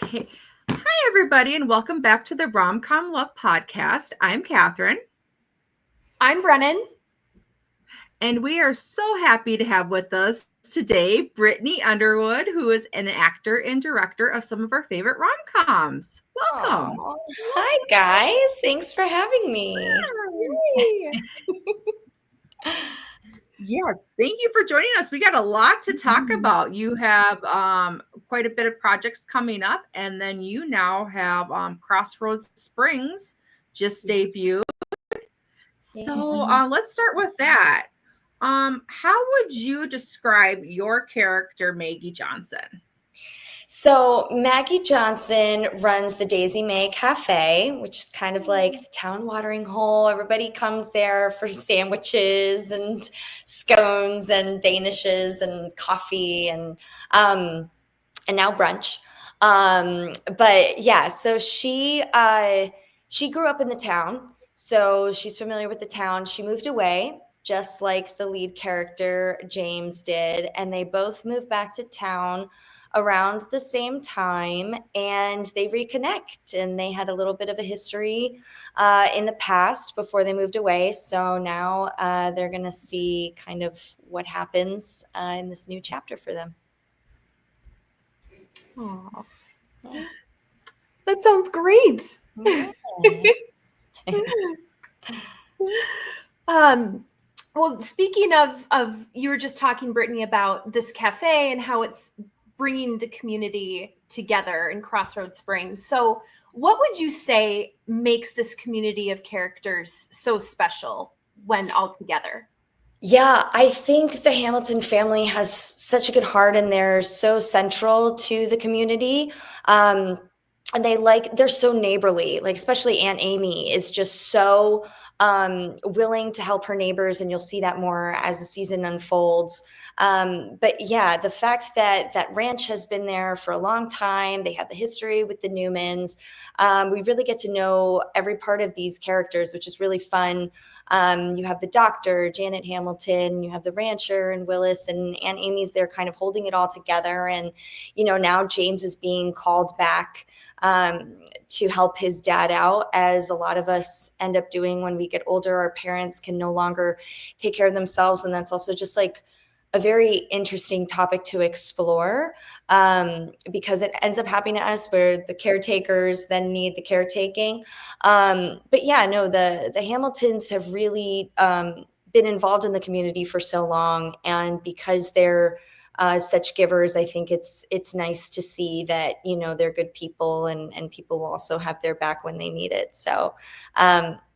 Hey, hi, everybody, and welcome back to the Rom-Com Love Podcast. I'm Catherine. I'm Brennan. And we are so happy to have with us today Brittany Underwood, who is an actor and director of some of our favorite rom-coms. Welcome. Aww. Hi, guys. Thanks for having me. Yes, thank you for joining us. We got a lot to talk about. You have quite a bit of projects coming up, and then you now have Crossroad Springs just debuted. So let's start with that. How would you describe your character, Maggie Johnson? So Maggie Johnson runs the Daisy May Cafe, which is kind of like the town watering hole. Everybody comes there for sandwiches and scones and danishes and coffee and now brunch. But yeah, so she grew up in the town, so she's familiar with the town. She moved away, just like the lead character James did, and they both moved back to town around the same time, and they reconnect, and they had a little bit of a history in the past before they moved away. So now they're going to see kind of what happens in this new chapter for them. Aww. That sounds great. Well, speaking of you were just talking, Brittany, about this cafe and how it's bringing the community together in Crossroad Springs. So what would you say makes this community of characters so special when all together? Yeah, I think the Hamilton family has such a good heart, and they're so central to the community. And they're so neighborly, like especially Aunt Amy is just so willing to help her neighbors, and you'll see that more as the season unfolds. But yeah, the fact that that ranch has been there for a long time, they have the history with the Newmans. We really get to know every part of these characters, which is really fun. You have the doctor, Janet Hamilton, you have the rancher and Willis, and Aunt Amy's there kind of holding it all together. And, now James is being called back to help his dad out, as a lot of us end up doing when we get older. Our parents can no longer take care of themselves. And that's also just like a very interesting topic to explore, because it ends up happening to us where the caretakers then need the caretaking. But yeah, no, the Hamiltons have really been involved in the community for so long. And because they're such givers, I think it's nice to see that, they're good people, and people will also have their back when they need it. So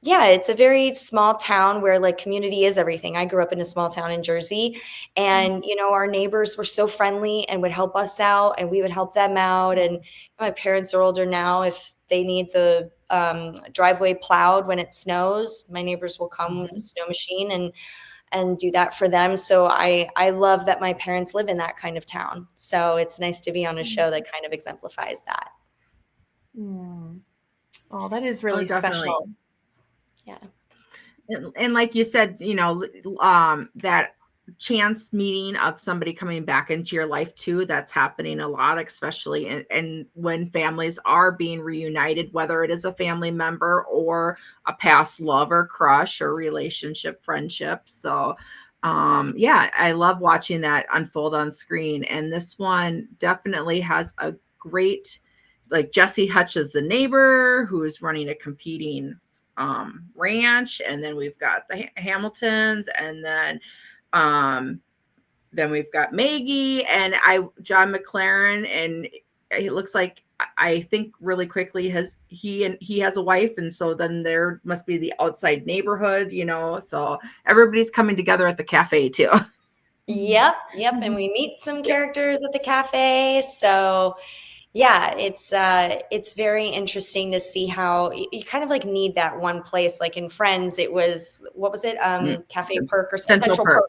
yeah, it's a very small town where like community is everything. I grew up in a small town in Jersey, and our neighbors were so friendly and would help us out, and we would help them out. And my parents are older now. If they need the driveway plowed when it snows, my neighbors will come with a snow machine and do that for them. So I love that my parents live in that kind of town. So it's nice to be on a show that kind of exemplifies that. Oh, that is really special. Yeah. And like you said, that chance meeting of somebody coming back into your life too, that's happening a lot, especially and when families are being reunited, whether it is a family member or a past lover, crush, or relationship, friendship. So yeah, I love watching that unfold on screen. And this one definitely has a great, like Jesse Hutch is the neighbor who is running a competing ranch, and then we've got the Hamiltons, and then we've got Maggie and John McLaren, and it looks like, I think really quickly he has a wife, and so then there must be the outside neighborhood, so everybody's coming together at the cafe too. Yep. And we meet some characters at the cafe. So yeah, it's very interesting to see how you kind of like need that one place. Like in Friends, it was, what was it? Cafe Perk or Central Perk.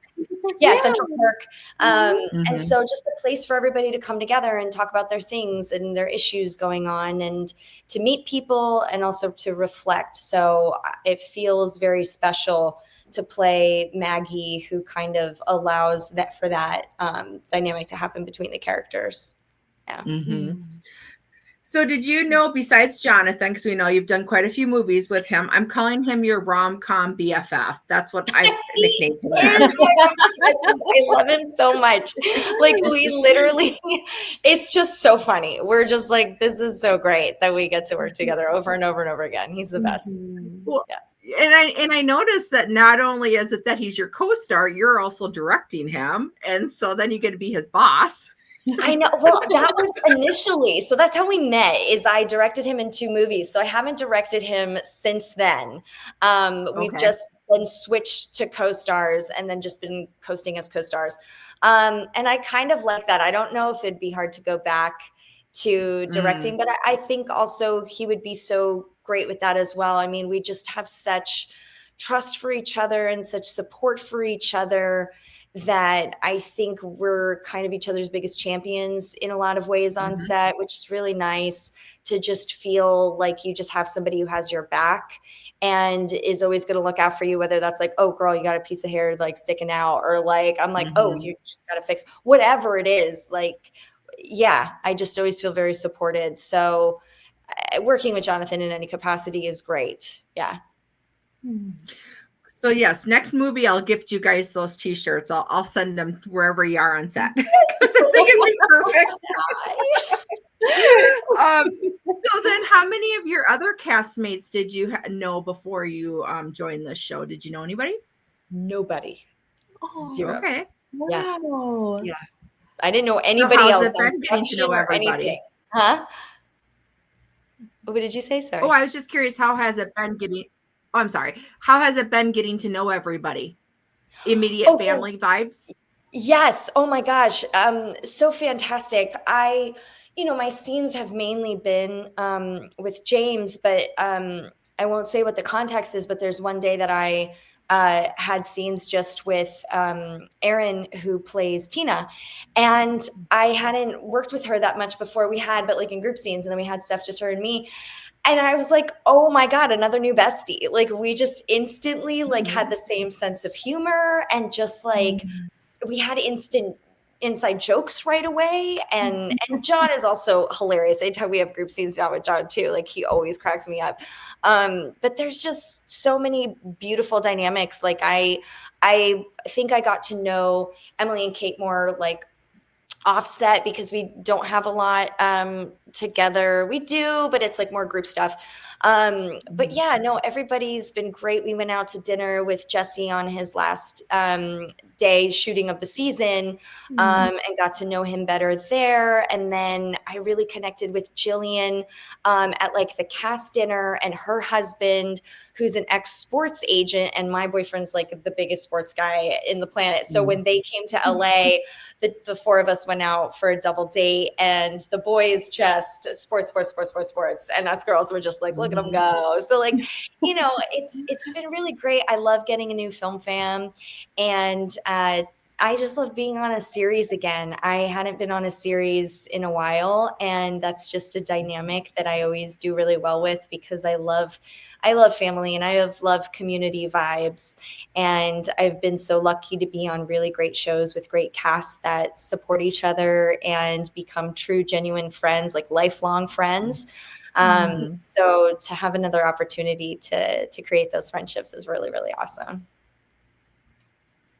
Yeah, Central Perk. And so just a place for everybody to come together and talk about their things and their issues going on, and to meet people, and also to reflect. So it feels very special to play Maggie, who kind of allows that for that dynamic to happen between the characters. Yeah. So did you know, besides Jonathan, because we know you've done quite a few movies with him, I'm calling him your rom-com BFF. That's what I nicknamed him. I love him so much. Like we literally, it's just so funny. We're just like, this is so great that we get to work together over and over and over again. He's the best. Well, and I noticed that not only is it that he's your co-star, you're also directing him. And so then you get to be his boss. I know. Well, that was initially. So that's how we met, is I directed him in 2 movies. So I haven't directed him since then. We've just been switched to co-stars and then just been coasting as co-stars. And I kind of like that. I don't know if it'd be hard to go back to directing, but I think also he would be so great with that as well. I mean, we just have such trust for each other and such support for each other that I think we're kind of each other's biggest champions in a lot of ways on set, which is really nice to just feel like you just have somebody who has your back and is always going to look out for you, whether that's like, oh girl, you got a piece of hair like sticking out, or like, I'm like, oh, you just got to fix whatever it is. Like, yeah, I just always feel very supported. So working with Jonathan in any capacity is great. Yeah. So yes, next movie I'll gift you guys those T-shirts. I'll send them wherever you are on set. I think it'd be perfect. So then, how many of your other castmates did you know before you joined this show? Did you know anybody? Nobody. Zero. Okay. Wow. Yeah. I didn't know anybody else. Getting to know everybody. Huh? What did you say? Sorry. Oh, I was just curious. How has it been getting? Oh, I'm sorry. How has it been getting to know everybody? Immediate family vibes? Yes. Oh my gosh. So fantastic. My scenes have mainly been with James, but I won't say what the context is, but there's one day that I had scenes just with Erin, who plays Tina. And I hadn't worked with her that much before. We had, but like in group scenes, and then we had stuff just her and me. And I was like, oh my God, another new bestie. Like we just instantly like had the same sense of humor, and just like we had instant inside jokes right away. And John is also hilarious. Anytime we have group scenes now with John too, like he always cracks me up. But there's just so many beautiful dynamics. Like I think I got to know Emily and Kate more like offset, because we don't have a lot together. We do, but it's like more group stuff. But yeah, no, everybody's been great. We went out to dinner with Jesse on his last day shooting of the season, and got to know him better there. And then I really connected with Jillian at like the cast dinner, and her husband, who's an ex-sports agent, and my boyfriend's like the biggest sports guy in the planet. So when they came to LA, the 4 of us went out for a double date, and the boys just sports. And us girls were just like, look at them go. So like, it's been really great. I love getting a new film fam, and I just love being on a series again. I hadn't been on a series in a while, and that's just a dynamic that I always do really well with, because I love family, and I love community vibes. And I've been so lucky to be on really great shows with great casts that support each other and become true, genuine friends, like lifelong friends. So to have another opportunity to create those friendships is really, really awesome.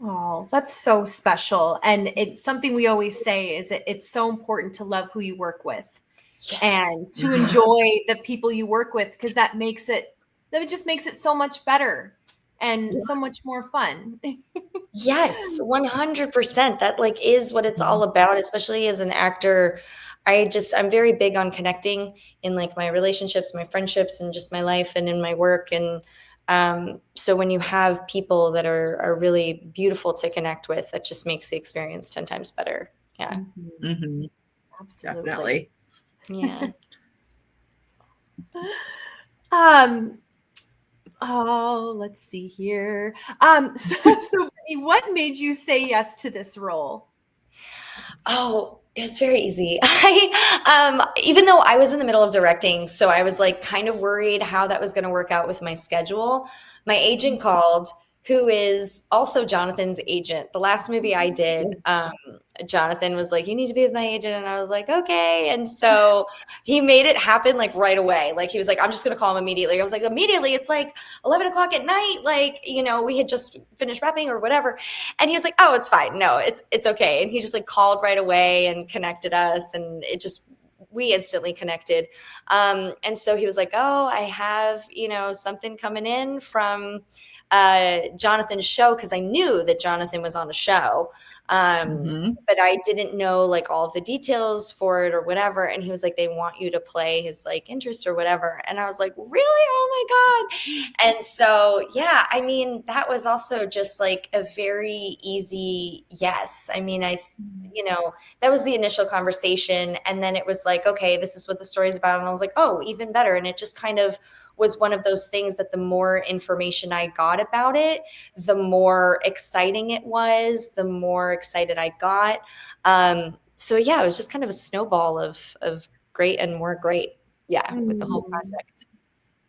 Oh, that's so special. And it's something we always say is that it's so important to love who you work with. Yes. And to enjoy the people you work with, because that just makes it so much better and so much more fun. Yes, 100%. That like is what it's all about, especially as an actor. I'm very big on connecting in like my relationships, my friendships, and just my life and in my work. And so when you have people that are really beautiful to connect with, that just makes the experience 10 times better. Yeah. Absolutely. Yeah. Let's see here. So what made you say yes to this role? Oh, it was very easy. Even though I was in the middle of directing, so I was like kind of worried how that was going to work out with my schedule. My agent called, who is also Jonathan's agent. The last movie I did, Jonathan was like, you need to be with my agent. And I was like, okay. And so he made it happen like right away. Like he was like, I'm just going to call him immediately. I was like, immediately? It's like 11 o'clock at night. Like, we had just finished wrapping or whatever. And he was like, oh, it's fine. No, it's okay. And he just like called right away and connected us. And we instantly connected. And so he was like, oh, I have, something coming in from Jonathan's show, because I knew that Jonathan was on a show. But I didn't know like all of the details for it or whatever. And he was like, they want you to play his like interest or whatever. And I was like, really? Oh my God. And so, yeah, I mean, that was also just like a very easy yes. I mean, that was the initial conversation. And then it was like, okay, this is what the story is about. And I was like, oh, even better. And it just kind of was one of those things that the more information I got about it, the more exciting it was, the more excited I got. So yeah, it was just kind of a snowball of great and more great. Yeah. With the whole project.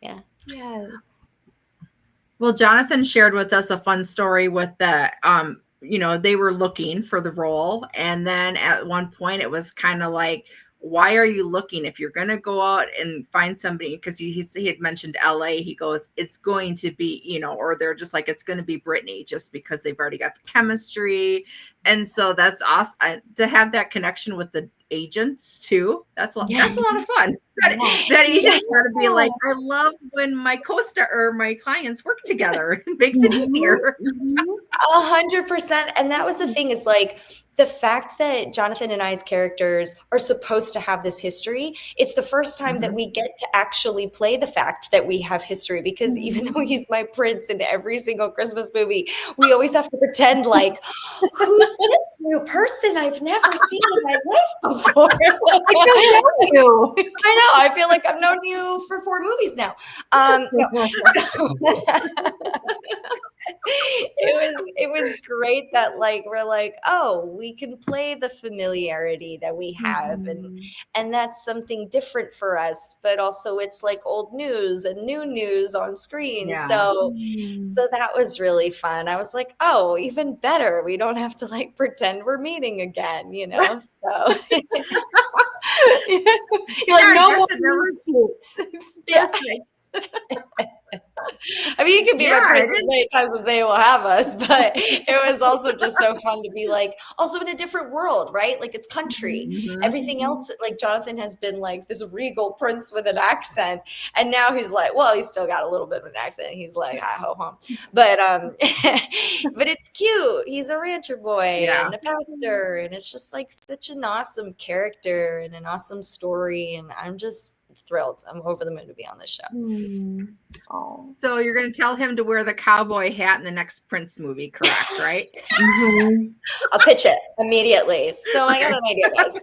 Yeah. Yes. Well, Jonathan shared with us a fun story with the, they were looking for the role. And then at one point it was kind of like, why are you looking? If you're going to go out and find somebody, because he had mentioned LA, he goes, it's going to be, or they're just like, it's going to be Brittany, just because they've already got the chemistry. And so that's awesome to have that connection with the agents too. That's a lot of fun. That agent's got to be like, I love when my co-star or my clients work together. It makes it easier. 100%. And that was the thing, is like, the fact that Jonathan and I's characters are supposed to have this history, it's the first time that we get to actually play the fact that we have history, because even though he's my prince in every single Christmas movie, we always have to pretend like, who's this new person I've never seen in my life before? I don't know you. I know. I feel like I've known you for 4 movies now. It was great that like we're like, oh, we can play the familiarity that we have, and that's something different for us, but also it's like old news and new news on screen. Yeah. So that was really fun. I was like, oh, even better, we don't have to like pretend we're meeting again, so you're like, no more repeats. I mean, you can be my prince as many times as they will have us, but it was also just so fun to be like, also in a different world, right? Like it's country. Everything else, like Jonathan has been like this regal prince with an accent, and now he's like, well, he's still got a little bit of an accent. He's like, hi ho hum, but but it's cute. He's a rancher boy and a pastor, and it's just like such an awesome character and an awesome story, and I'm just thrilled. I'm over the moon to be on this show. So you're going to tell him to wear the cowboy hat in the next Prince movie, correct? Right? I'll pitch it immediately. So I got an idea, guys.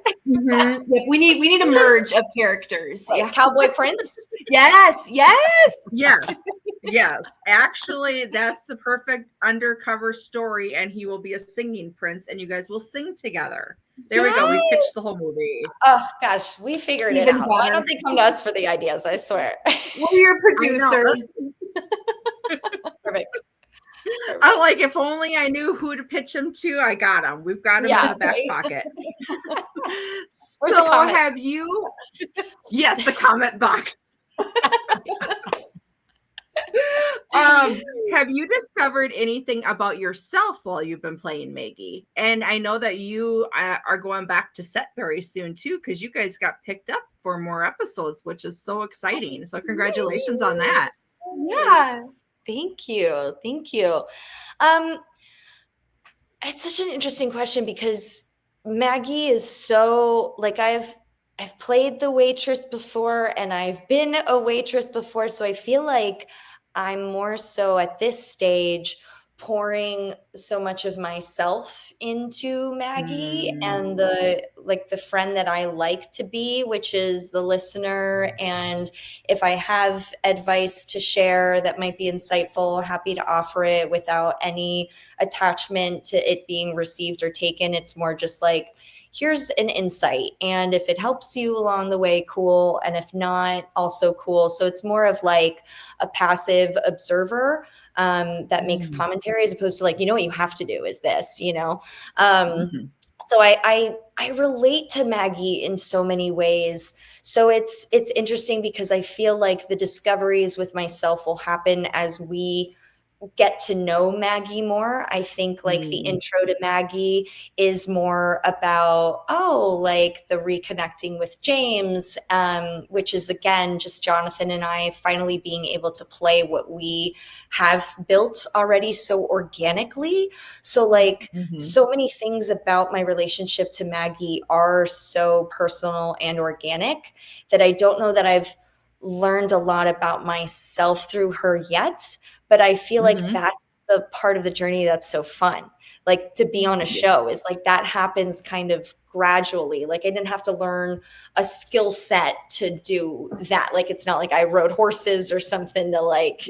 Like, we need a merge of characters. Like Cowboy Prince. Yes. Actually, that's the perfect undercover story, and he will be a singing prince, and you guys will sing together. There we go. We pitched the whole movie. Oh gosh, we figured it out. Why don't they come to us for the ideas? I swear. We're your producers. Perfect. I'm like, if only I knew who to pitch him to. I got him. We've got him in the back pocket. Where's the comment? Have you? Yes, the comment box. Have you discovered anything about yourself while you've been playing Maggie? And I know that you are going back to set very soon too, because you guys got picked up for more episodes, which is so exciting. So congratulations on that. Yeah. Thank you. It's such an interesting question, because Maggie is so like, I've played the waitress before, and I've been a waitress before. So I feel like I'm more so at this stage pouring so much of myself into Maggie and the friend that I like to be, which is the listener. And if I have advice to share that might be insightful, happy to offer it without any attachment to it being received or taken. It's more just like, here's an insight. And if it helps you along the way, cool. And if not, also cool. So it's more of like a passive observer that makes commentary, as opposed to like, what you have to do is this, So I relate to Maggie in so many ways. So it's interesting because I feel like the discoveries with myself will happen as we get to know Maggie more. I think like the intro to Maggie is more about, like the reconnecting with James, which is again, just Jonathan and I finally being able to play what we have built already so organically. So like so many things about my relationship to Maggie are so personal and organic that I don't know that I've learned a lot about myself through her yet. But I feel like that's the part of the journey that's so fun. Like to be on a show is like that happens kind of gradually. Like I didn't have to learn a skill set to do that. Like it's not like I rode horses or something to like,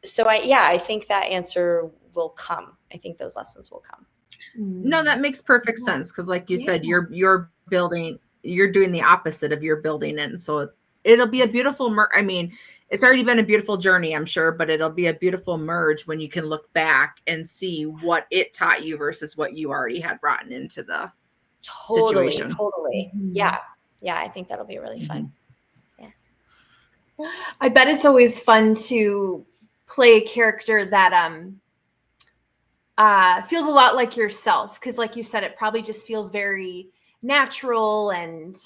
so I think that answer will come. I think those lessons will come. No, that makes perfect sense. Cause like you said, you're building, you're doing the opposite of you're building it. And so it'll be a beautiful, I mean, it's already been a beautiful journey, I'm sure, but it'll be a beautiful merge when you can look back and see what it taught you versus what you already had brought into the situation. Totally. Yeah. I think that'll be really fun. Yeah. I bet it's always fun to play a character that feels a lot like yourself. Cause like you said, it probably just feels very natural and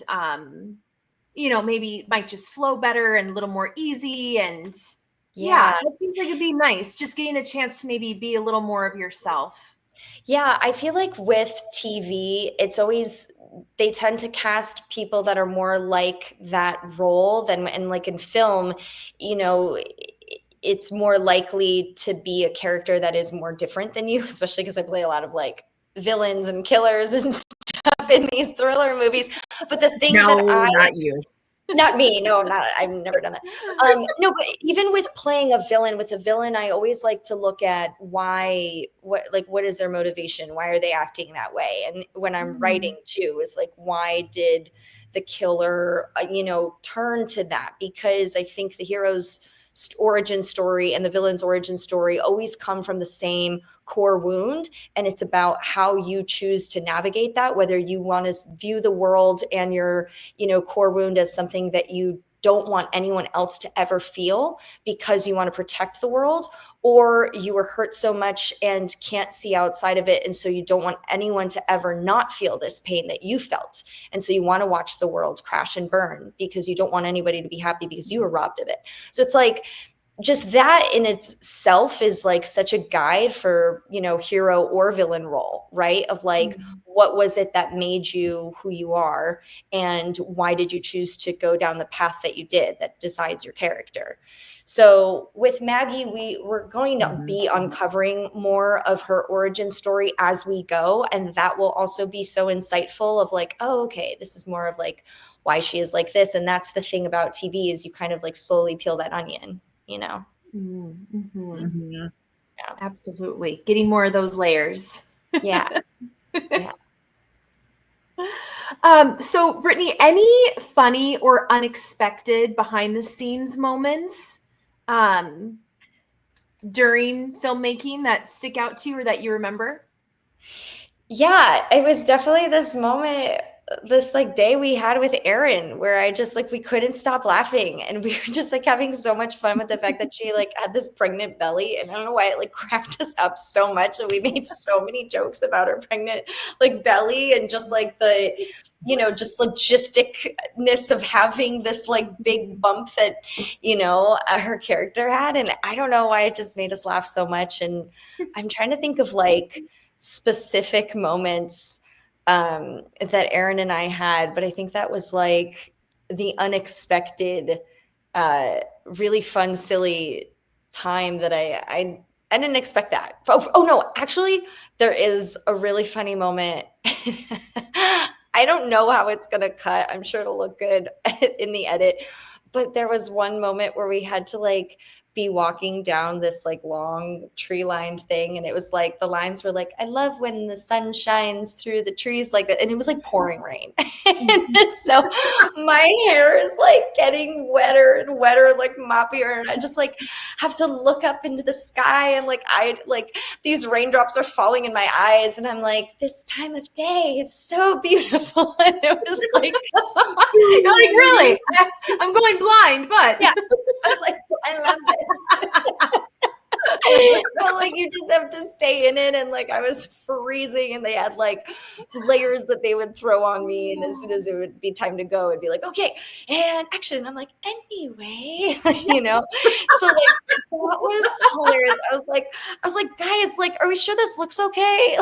maybe it might just flow better and a little more easy. And it seems like it'd be nice just getting a chance to maybe be a little more of yourself. Yeah, I feel like with TV, it's always, they tend to cast people that are more like that role than, and like in film, it's more likely to be a character that is more different than you, especially because I play a lot of like villains and killers and stuff in these thriller movies. But the thing not you. Not me. No, not. I've never done that. No, but even with playing a villain, I always like to look at what is their motivation? Why are they acting that way? And when I'm writing too, is like, why did the killer, turn to that? Because I think the hero's origin story and the villain's origin story always come from the same core wound, and it's about how you choose to navigate that, whether you want to view the world and your core wound as something that you don't want anyone else to ever feel because you want to protect the world, or you were hurt so much and can't see outside of it, and so you don't want anyone to ever not feel this pain that you felt, and so you want to watch the world crash and burn because you don't want anybody to be happy because you were robbed of it. So it's like just that in itself is like such a guide for, hero or villain role, right? Of like, what was it that made you who you are? And why did you choose to go down the path that you did that decides your character? So with Maggie, we're going to be uncovering more of her origin story as we go. And that will also be so insightful of like, oh, okay, this is more of like why she is like this. And that's the thing about TV is you kind of like slowly peel that onion. Yeah, absolutely. Getting more of those layers. Yeah. So Brittany, any funny or unexpected behind the scenes moments during filmmaking that stick out to you or that you remember? Yeah, it was definitely this moment, this like day we had with Erin where I just like, we couldn't stop laughing, and we were just like having so much fun with the fact that she like had this pregnant belly, and I don't know why it like cracked us up so much, and we made so many jokes about her pregnant like belly and just like the just logisticness of having this like big bump that her character had. And I don't know why it just made us laugh so much. And I'm trying to think of like specific moments that Erin and I had, but I think that was like the unexpected, really fun, silly time that I didn't expect that. Oh no, actually, there is a really funny moment. I don't know how it's gonna cut. I'm sure it'll look good in the edit, but there was one moment where we had to like be walking down this like long tree lined thing. And it was like, the lines were like, I love when the sun shines through the trees like that. And it was like pouring rain. And so my hair is like getting wetter and wetter, like moppier. And I just like have to look up into the sky, and like these raindrops are falling in my eyes. And I'm like, this time of day is so beautiful. And it was like, you're like, really? I'm going blind, but yeah. I was like, I love this. But like, you just have to stay in it. And like, I was freezing, and they had like layers that they would throw on me. And as soon as it would be time to go, it'd be like, okay, and action. I'm like, anyway, you know? So like, that was hilarious. I was like, guys, like, are we sure this looks okay?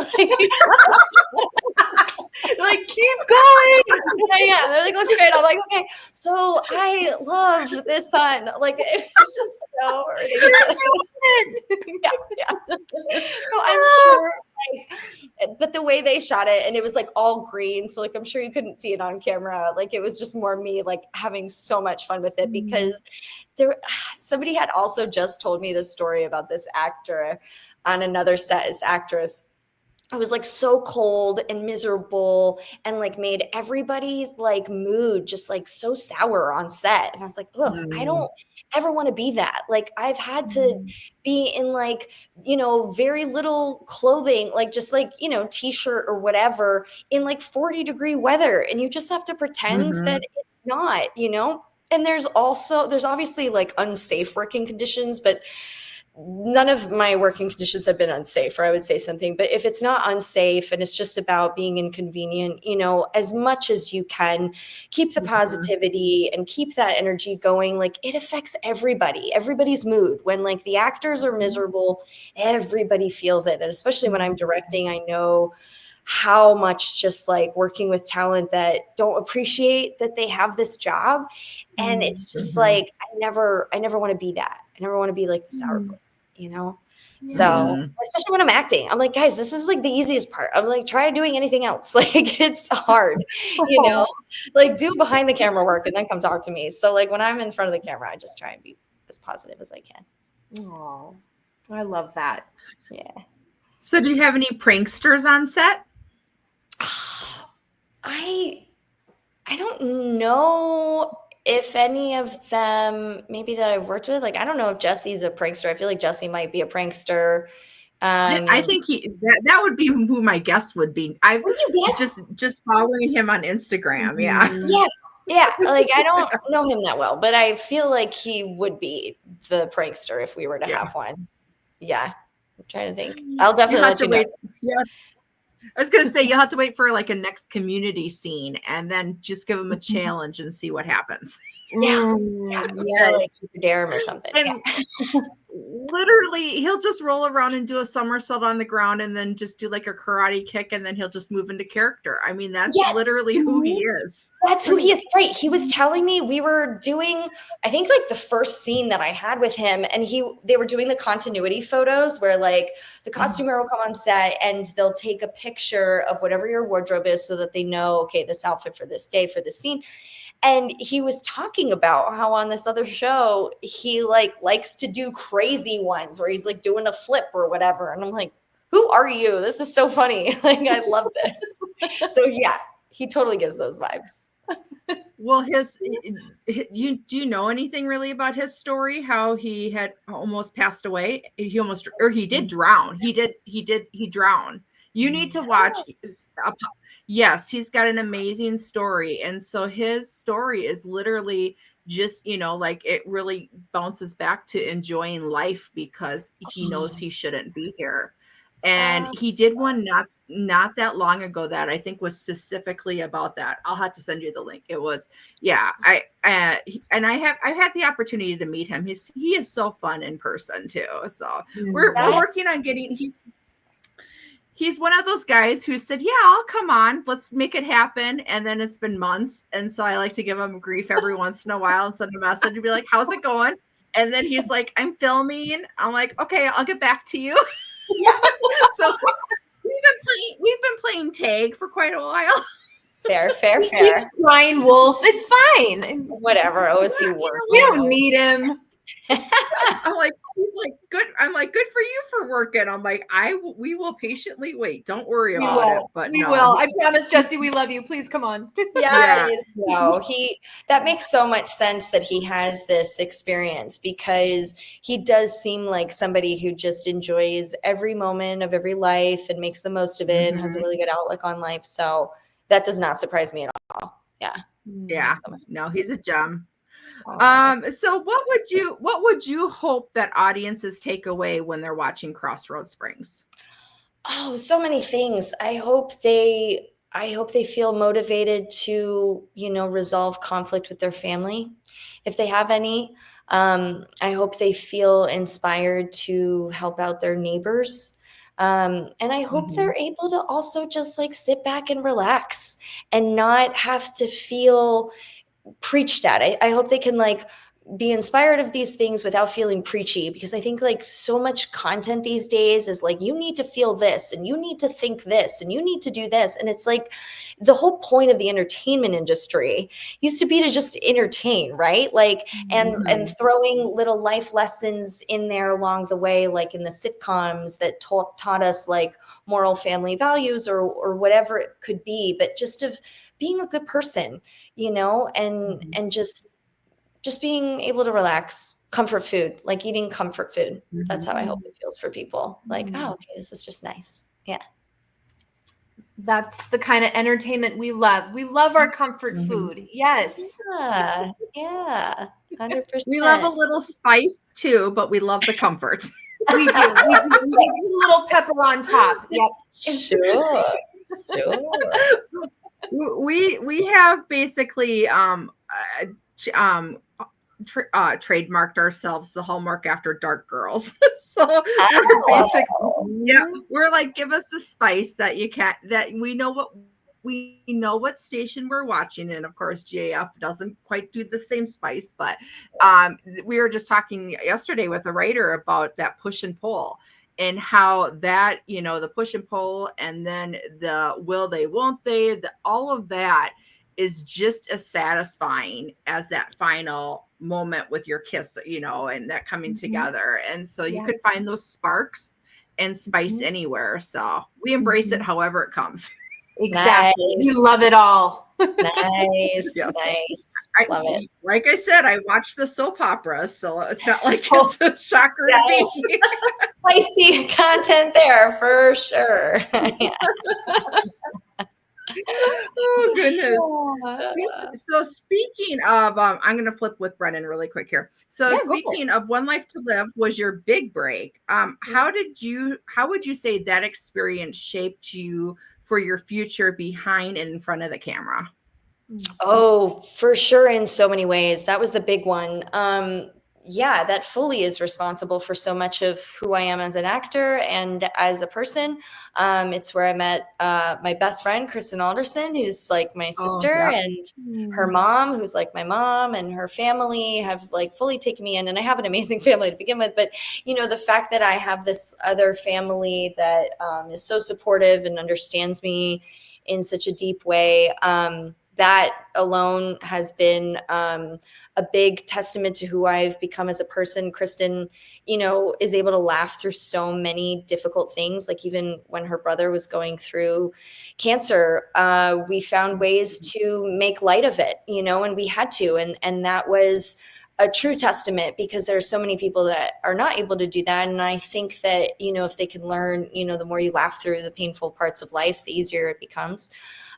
like, keep going. Yeah. They're like, looks great. I'm like, okay. So I love this sun. Like, it's just so ridiculous. Yeah. So I'm sure, like, but the way they shot it, and it was like all green, so like I'm sure you couldn't see it on camera. Like, it was just more me like having so much fun with it, because somebody had also just told me this story about this actor on another set, this actress. It was like so cold and miserable, and like made everybody's like mood just like so sour on set. And I was like, look, I don't ever want to be that. Like, I've had to be in like, you know, very little clothing, like just like, you know, t-shirt or whatever in like 40-degree weather. And you just have to pretend that it's not, you know? And there's obviously like unsafe working conditions, but none of my working conditions have been unsafe, or I would say something. But if it's not unsafe and it's just about being inconvenient, you know, as much as you can, keep the positivity and keep that energy going. Like, it affects everybody's mood. When like the actors are miserable, everybody feels it. And especially when I'm directing, I know how much just like working with talent that don't appreciate that they have this job. And it's just like, I never want to be that. I never want to be like the sourpuss, you know? So especially when I'm acting, I'm like, guys, this is like the easiest part. I'm like, try doing anything else. Like, it's hard, you know, like do behind the camera work and then come talk to me. So like when I'm in front of the camera, I just try and be as positive as I can. Oh, I love that. Yeah. So do you have any pranksters on set? I don't know if any of them, maybe that I've worked with, like, I don't know if Jesse's a prankster. I feel like Jesse might be a prankster. I think that would be who my guess would be. I've just following him on Instagram. Yeah. Like, I don't know him that well, but I feel like he would be the prankster if we were to have one. Yeah. I'm trying to think. I'll definitely let you know. Yeah. I was going to say, you'll have to wait for like a next community scene and then just give him a challenge and see what happens. Yeah. Like Super Darum or something. And literally, he'll just roll around and do a somersault on the ground and then just do like a karate kick, and then he'll just move into character. I mean, that's literally who he is. That's who he is. Right. He was telling me, we were doing, I think like the first scene that I had with him, and they were doing the continuity photos where like the costumer will come on set and they'll take a picture of whatever your wardrobe is so that they know, okay, this outfit for this day, for this scene. And he was talking about how on this other show, he like likes to do crazy ones where he's like doing a flip or whatever. And I'm like, who are you? This is so funny. Like, I love this. So yeah, he totally gives those vibes. Well, do you know anything really about his story? How he had almost passed away? He did drown. He drowned. You need to watch. Yes, he's got an amazing story. And so his story is literally just, you know, like it really bounces back to enjoying life because he knows he shouldn't be here. And he did one not that long ago that I think was specifically about that. I'll have to send you the link. It was, I've had the opportunity to meet him. He is so fun in person too. So we're working on getting, he's one of those guys who said, yeah, I'll come on, let's make it happen. And then it's been months. And so I like to give him grief every once in a while and send a message and be like, how's it going? And then he's like, I'm filming. I'm like, okay, I'll get back to you. So we've been playing tag for quite a while. Fair. He keeps crying wolf. It's fine. Whatever. Oh, is he working? We don't need him. I'm like, he's like, good. I'm like, good for you for working. I'm like, we will patiently wait. Don't worry about it. But We no, will. I promise, Jesse, we love you. Please come on. Yeah. Yes, no, that makes so much sense that he has this experience, because he does seem like somebody who just enjoys every moment of every life and makes the most of it and has a really good outlook on life. So that does not surprise me at all. Yeah. Yeah. So much No, sense. he's a gem. Oh. So what would you hope that audiences take away when they're watching Crossroad Springs? Oh, so many things. I hope they feel motivated to, resolve conflict with their family, if they have any. I hope they feel inspired to help out their neighbors. And I hope they're able to also just like sit back and relax and not have to feel preached at. I hope they can like be inspired of these things without feeling preachy, because I think like so much content these days is like, you need to feel this and you need to think this and you need to do this. And it's like the whole point of the entertainment industry used to be to just entertain, right? Like, and throwing little life lessons in there along the way, like in the sitcoms that taught us like moral family values or whatever it could be, but just of being a good person, and just being able to relax, comfort food, like eating comfort food. That's how I hope it feels for people. Like, oh, okay, this is just nice. Yeah. That's the kind of entertainment we love. We love our comfort food. Yes. Yeah. Yeah. 100%. We love a little spice too, but we love the comfort. We do. We do. We need a little pepper on top. Yep. Sure. We have basically trademarked ourselves the Hallmark After Dark girls. So we're basically, we're like, give us the spice that we know what station we're watching. And of course, GAF doesn't quite do the same spice, but we were just talking yesterday with a writer about that push and pull, and how that, the push and pull, and then the will they, won't they, all of that is just as satisfying as that final moment with your kiss, and that coming together. And so you could find those sparks and spice anywhere. So we embrace it however it comes. Exactly. Nice. We love it all. Nice. Yes. Nice. Love it. Like I said, I watch the soap operas, so it's not like it's a shocker to me. Spicy content there for sure. Yeah. Oh goodness. So speaking of, I'm going to flip with Brennan really quick here. So speaking of One Life to Live was your big break. How would you say that experience shaped you for your future behind and in front of the camera? Oh, for sure. In so many ways. That was the big one. Yeah, that fully is responsible for so much of who I am as an actor and as a person. It's where I met my best friend, Kristen Alderson, who's like my sister, and her mom, who's like my mom, and her family have like fully taken me in. And I have an amazing family to begin with. But, the fact that I have this other family that is so supportive and understands me in such a deep way, that alone has been a big testament to who I've become as a person. Kristen, is able to laugh through so many difficult things. Like even when her brother was going through cancer, we found ways to make light of it, and we had to. And that was a true testament, because there are so many people that are not able to do that. And I think that, if they can learn, the more you laugh through the painful parts of life, the easier it becomes.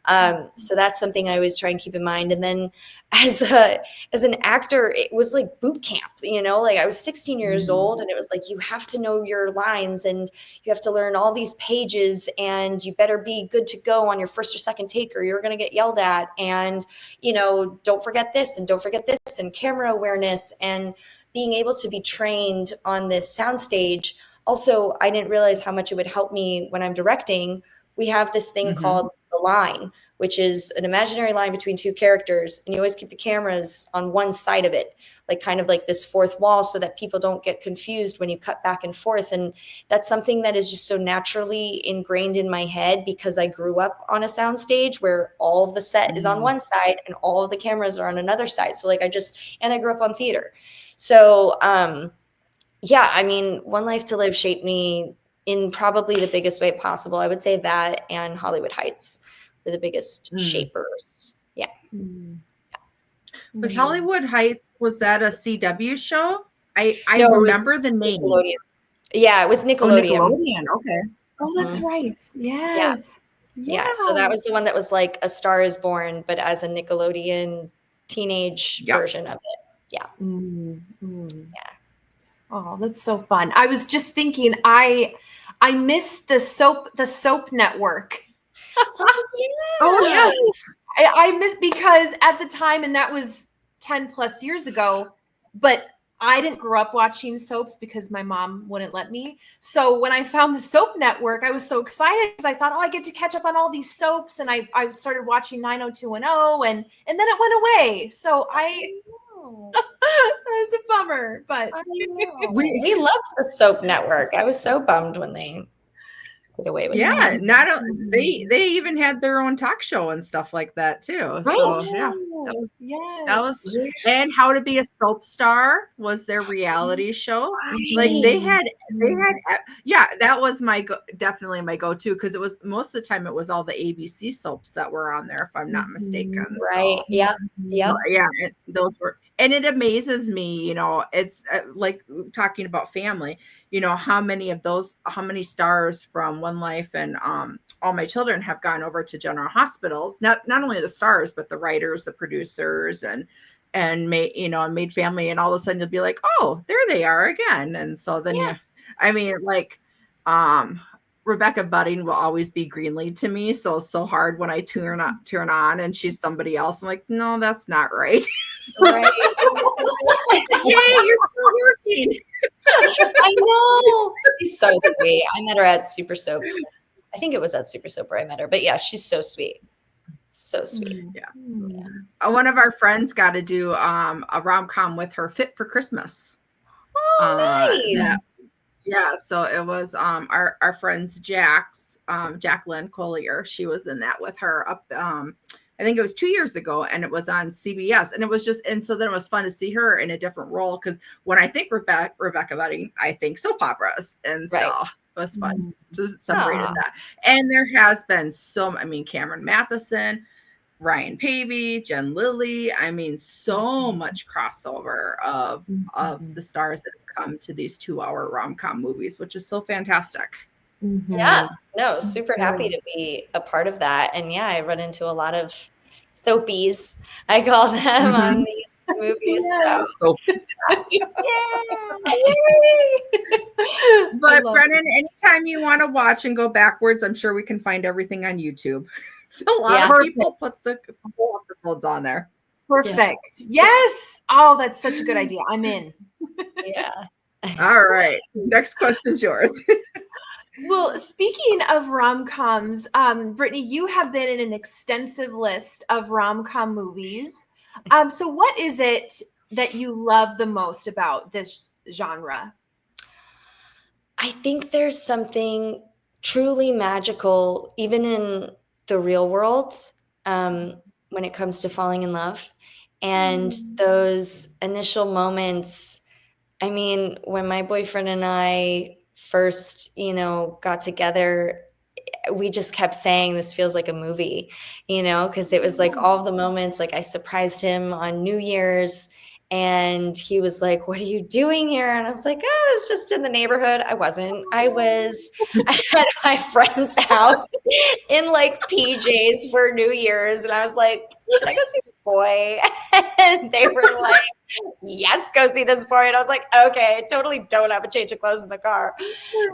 So that's something I always try and keep in mind. And then as an actor, it was like boot camp, like I was 16 years old, and it was like, you have to know your lines and you have to learn all these pages, and you better be good to go on your first or second take or you're going to get yelled at. And, don't forget this and don't forget this, and camera awareness, and being able to be trained on this soundstage. Also, I didn't realize how much it would help me when I'm directing. We have this thing called the line, which is an imaginary line between two characters. And you always keep the cameras on one side of it, like kind of like this fourth wall, so that people don't get confused when you cut back and forth. And that's something that is just so naturally ingrained in my head because I grew up on a soundstage where all of the set is on one side and all of the cameras are on another side. So like I grew up on theater. So, yeah, I mean, One Life to Live shaped me in probably the biggest way possible. I would say that and Hollywood Heights were the biggest shapers. Yeah. Was Hollywood Heights, was that a CW show? I No, remember the name. Nickelodeon. Yeah, it was Nickelodeon. Oh, Nickelodeon. Okay. Oh, that's right. Yes. Yeah. So that was the one that was like A Star Is Born, but as a Nickelodeon teenage version of it. Yeah. Yeah. Oh, that's so fun. I was just thinking, I miss the soap network. Oh, yes. I miss, because at the time, and that was 10 plus years ago, but I didn't grow up watching soaps because my mom wouldn't let me. So when I found the soap network, I was so excited because I thought, oh, I get to catch up on all these soaps. And I started watching 90210 and then it went away. So it was a bummer, but we loved the soap network. I was so bummed when they did away with it. They even had their own talk show and stuff like that too. Right. So yeah, that was and How to Be a Soap Star was their reality show. Right. Like they had that was definitely my go-to, because it was most of the time it was all the ABC soaps that were on there, if I'm not mistaken. Right. So, yeah. Those were, and it amazes me, it's like talking about family, how many stars from One Life and All My Children have gone over to General Hospitals, not only the stars, but the writers, the producers, and made family, and all of a sudden you'll be like, oh, there they are again. And so then Rebecca Budding will always be Greenlead to me. So it's so hard when I turn on and she's somebody else. I'm like, no, that's not right. Right. Yay, you're still working. I know. She's so sweet. I met her at Super Soap. I think it was at Super Soap where I met her. But yeah, she's so sweet. So sweet. Yeah. One of our friends got to do a rom-com with her, Fit for Christmas. Oh, nice. Yeah, so it was our friends Jacqueline Collier. She was in that with her up I think it was 2 years ago, and it was on CBS, and it was so then it was fun to see her in a different role, because when I think Rebecca Budding, I think soap operas, and so it was fun to separate that. And there has been Cameron Matheson, Ryan Pavey, Jen Lilly. So much crossover of the stars that have come to these 2-hour rom-com movies, which is so fantastic. Yeah, no, super happy to be a part of that. And yeah, I run into a lot of soapies, I call them, on these movies. So. But Brennan, anytime you want to watch and go backwards, I'm sure we can find everything on YouTube. A lot of people put the full episodes on there. Perfect. Yes. Oh, that's such a good idea. I'm in. Yeah. All right. Next question's yours. Well, speaking of rom-coms, Brittany, you have been in an extensive list of rom-com movies. So what is it that you love the most about this genre? I think there's something truly magical, even in the real world, when it comes to falling in love. And those initial moments, when my boyfriend and I first, got together, we just kept saying this feels like a movie, because it was like all of the moments. Like I surprised him on New Year's and he was like, "What are you doing here?" And I was like, "Oh, I was just in the neighborhood." I wasn't. I was at my friend's house in like PJs for New Year's. And I was like, should I go see this boy? And they were like, yes, go see this boy. And I was like, okay, I totally don't have a change of clothes in the car.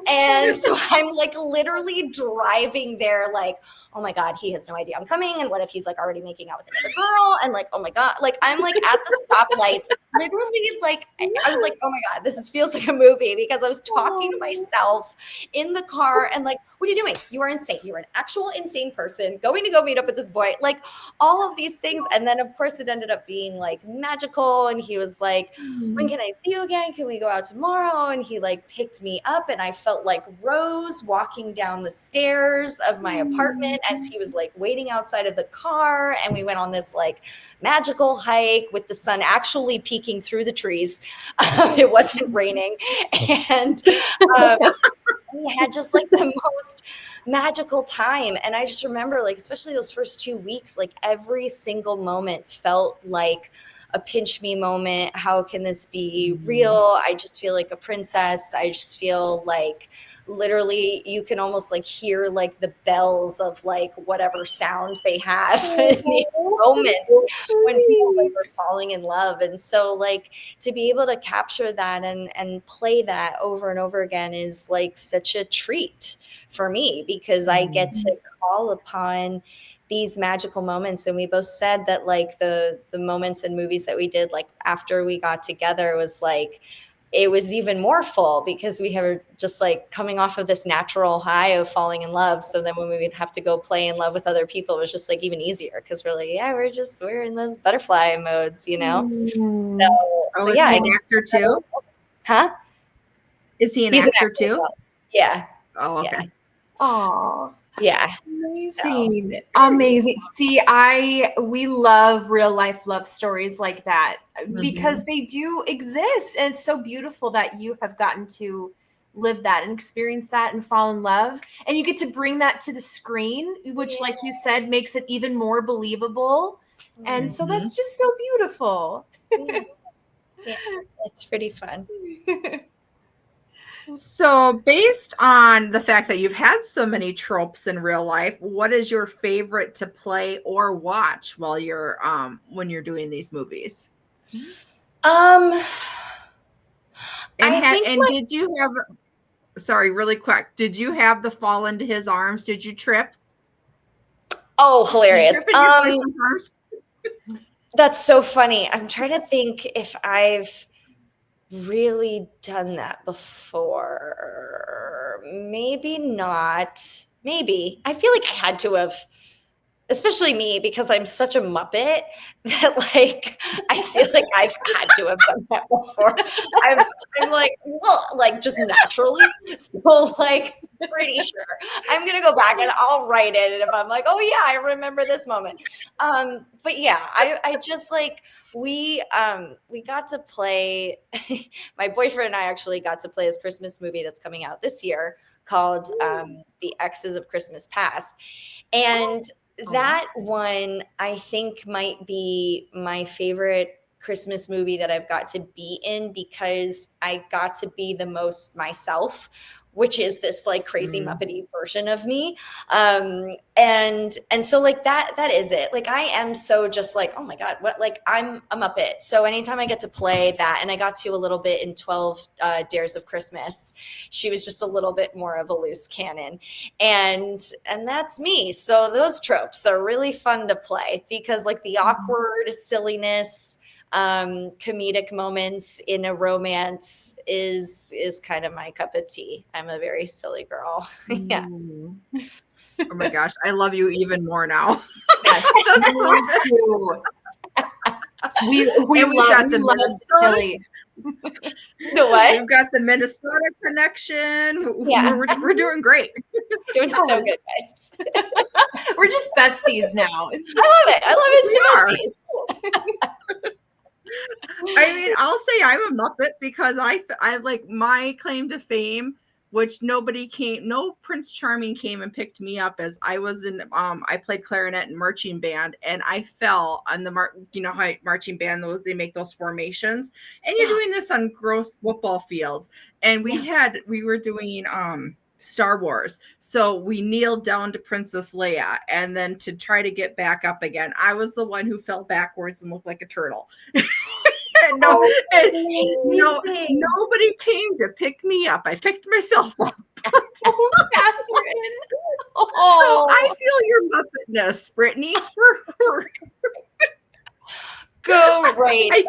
And so I'm like literally driving there like, oh my God, he has no idea I'm coming. And what if he's like already making out with another girl? And like, oh my God, like I'm like at the stoplights, literally like, I was like, oh my God, feels like a movie because I was talking to myself in the car and like, what are you doing? You are insane. You're an actual insane person going to go meet up with this boy. Like all of these things. And then of course it ended up being like magical. And he was like, when can I see you again? Can we go out tomorrow? And he like picked me up and I felt like Rose walking down the stairs of my apartment as he was like waiting outside of the car. And we went on this like magical hike with the sun actually peeking through the trees. It wasn't raining. And we had just like the most magical time. And I just remember like, especially those first 2 weeks, like every single moment felt like a pinch me moment. How can this be real? I just feel like a princess. I just feel like literally you can almost like hear like the bells of like whatever sound they have in these moments when people like are falling in love. And so like to be able to capture that and play that over and over again is like such a treat for me because I get to call upon these magical moments. And we both said that like the moments and movies that we did like after we got together was like it was even more full because we were just like coming off of this natural high of falling in love. So then when we would have to go play in love with other people, it was just like even easier because we're like, yeah, we're in those butterfly modes, you know? So is yeah. he an actor too? Huh? Is he an actor too? Well. Yeah. Oh, okay. Oh, yeah. Amazing. Amazing. See, we love real life love stories like that because they do exist. And it's so beautiful that you have gotten to live that and experience that and fall in love. And you get to bring that to the screen, which like you said, makes it even more believable. And so that's just so beautiful. Yeah, it's pretty fun. So based on the fact that you've had so many tropes in real life, what is your favorite to play or watch while you're when you're doing these movies? Did you have sorry, really quick, did you have the fall into his arms? Did you trip? Oh, hilarious. Did you trip in your boyfriend's arms? That's so funny. I'm trying to think if I've really done that before. Maybe not. Maybe. I feel like I had to have, especially me, because I'm such a Muppet that like I feel like I've had to have done that before. I'm like, well, like just naturally. So like pretty sure I'm gonna go back and I'll write it. And if I'm like, oh yeah, I remember this moment. But yeah, I just like we got to play. My boyfriend and I actually got to play his Christmas movie that's coming out this year called The Exes of Christmas Past, and that one I think might be my favorite Christmas movie that I've got to be in because I got to be the most myself, which is this like crazy Muppety version of me. And so like that is it. Like I am so just like, oh my God, what, like I'm a Muppet. So anytime I get to play that, and I got to a little bit in 12 Dares of Christmas, she was just a little bit more of a loose cannon. And that's me. So those tropes are really fun to play because like the awkward silliness, comedic moments in a romance is kind of my cup of tea. I'm a very silly girl. Yeah. Oh my gosh, I love you even more now. Yes. That's perfect. We love silly. The what? We've got the Minnesota connection. Yeah. We're doing great. Doing so good, guys. We're just besties now. I love it. It's besties. I mean, I'll say I'm a Muppet because I like my claim to fame, which no Prince Charming came and picked me up as I was in, I played clarinet and marching band, and I fell on the how marching band, they make those formations, and you're doing this on gross football fields. And we were doing, Star Wars. So we kneeled down to Princess Leia, and then to try to get back up again, I was the one who fell backwards and looked like a turtle. And nobody came to pick me up. I picked myself up. Catherine. So I feel your Muppetness, Brittany. Great. I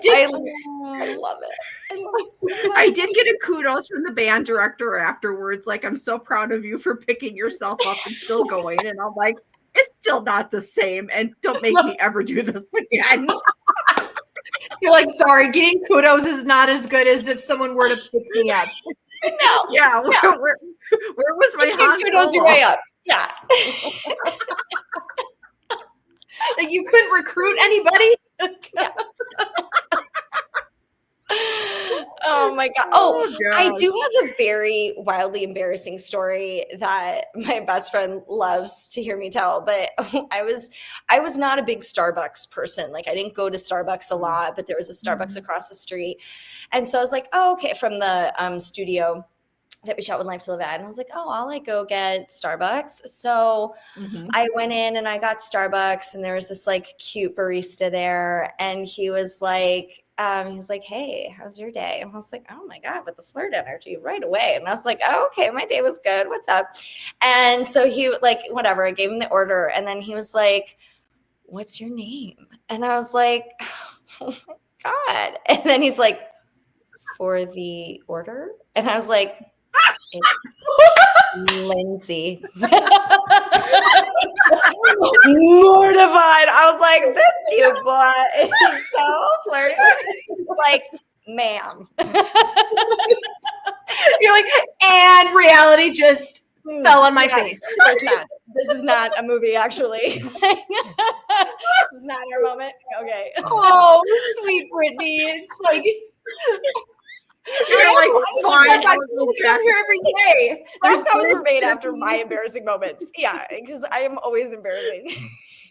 love it. I did get a kudos from the band director afterwards. Like, I'm so proud of you for picking yourself up and still going. And I'm like, it's still not the same. And don't make me ever do this again. You're like, sorry, getting kudos is not as good as if someone were to pick me up. No. Yeah. Where was my Han kudos your way up? Yeah. Like, you couldn't recruit anybody? Yeah. Oh my God. Oh, I do have a very wildly embarrassing story that my best friend loves to hear me tell, but I was not a big Starbucks person. Like, I didn't go to Starbucks a lot, but there was a Starbucks across the street. And so I was like, oh, okay, from the studio that we shot When Life to Live At. And I was like, oh, I'll like go get Starbucks. So I went in and I got Starbucks, and there was this like cute barista there. And he was like, hey, how's your day? And I was like, oh my God, with the flirt energy right away. And I was like, oh, okay, my day was good. What's up? And so he like, whatever, I gave him the order. And then he was like, what's your name? And I was like, oh my God. And then he's like, for the order? And I was like, Lindsay. Mortified. I was like, this cute boy is so flirty. Like, ma'am. You're like, and reality just fell on my face. This is not a movie, actually. This is not our moment. Okay. Oh, sweet Brittany. It's like, you're like, fine, I'll come here every day. There's comments were made after my embarrassing moments. Yeah, because I am always embarrassing.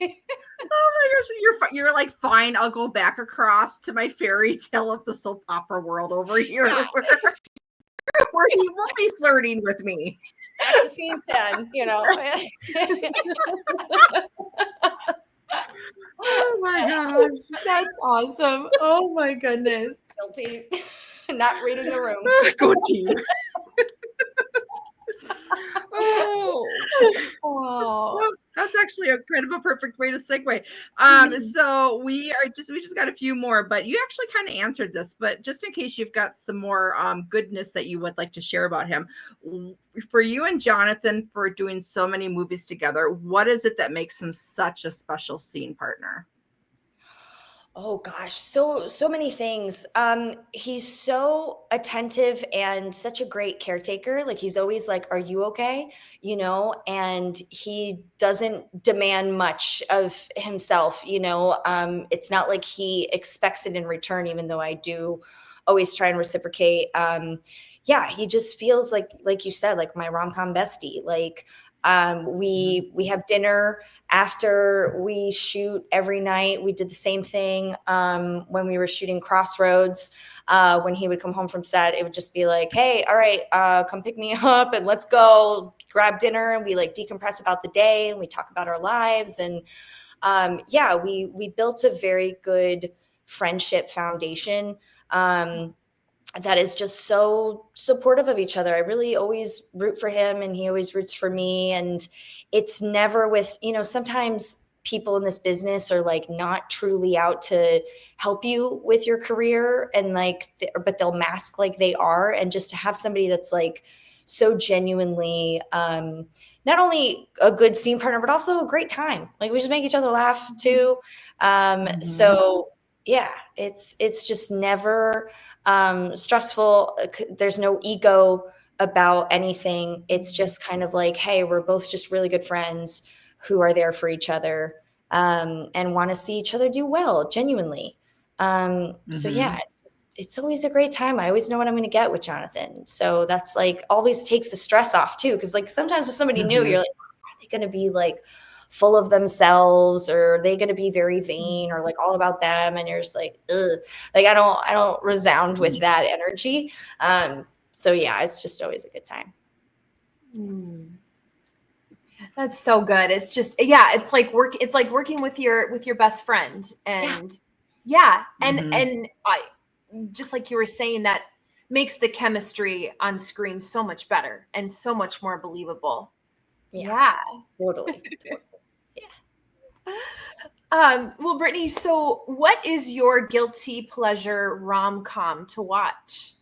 Oh my gosh, you're like, fine, I'll go back across to my fairy tale of the soap opera world over here, where he will be flirting with me. Back to scene 10, you know. Oh my gosh, that's awesome. Oh my goodness. Guilty. Not reading the room. Go team. Oh. Well, that's actually a kind of a perfect way to segue. So we just got a few more, but you actually kind of answered this, but just in case you've got some more goodness that you would like to share about him. For you and Jonathan, for doing so many movies together, what is it that makes him such a special scene partner? Oh gosh, so many things. He's so attentive and such a great caretaker. Like, he's always like, "Are you okay?" You know, and he doesn't demand much of himself. You know, it's not like he expects it in return, even though I do always try and reciprocate. Yeah, he just feels like you said, like my rom-com bestie. Like, we have dinner after we shoot every night. We did the same thing when we were shooting Crossroads. When he would come home from set, it would just be like, hey, all right, come pick me up and let's go grab dinner. And we like decompress about the day and we talk about our lives. And yeah, we built a very good friendship foundation. That is just so supportive of each other. I really always root for him and he always roots for me. And it's never with, you know, sometimes people in this business are like not truly out to help you with your career and like, but they'll mask like they are. And just to have somebody that's like so genuinely, not only a good scene partner, but also a great time. Like, we just make each other laugh too. So yeah, it's just never stressful. There's no ego about anything. It's just kind of like, hey, we're both just really good friends who are there for each other and want to see each other do well, genuinely. So yeah, it's always a great time. I always know what I'm going to get with Jonathan. So that's like always takes the stress off too. Cause like sometimes with somebody new, you're like, are they going to be like full of themselves, or are they going to be very vain or like all about them? And you're just like, ugh. Like, I don't resound with that energy. So yeah, it's just always a good time. Mm. That's so good. It's just, yeah, it's like working with your best friend, and and I, just like you were saying, that makes the chemistry on screen so much better and so much more believable. Yeah. Totally. Well, Brittany, so what is your guilty pleasure rom-com to watch?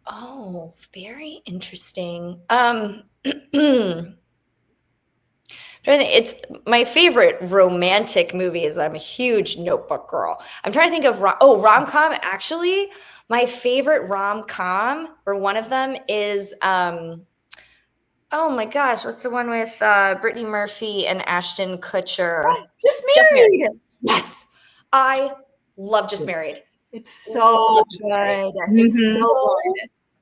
Oh, very interesting. It's my favorite romantic movie is I'm a huge Notebook girl. I'm trying to think of rom-com. Actually, my favorite rom-com, or one of them, is oh my gosh, what's the one with Brittany Murphy and Ashton Kutcher? Just Married. Yes, I love Just Married. It's so good. It's so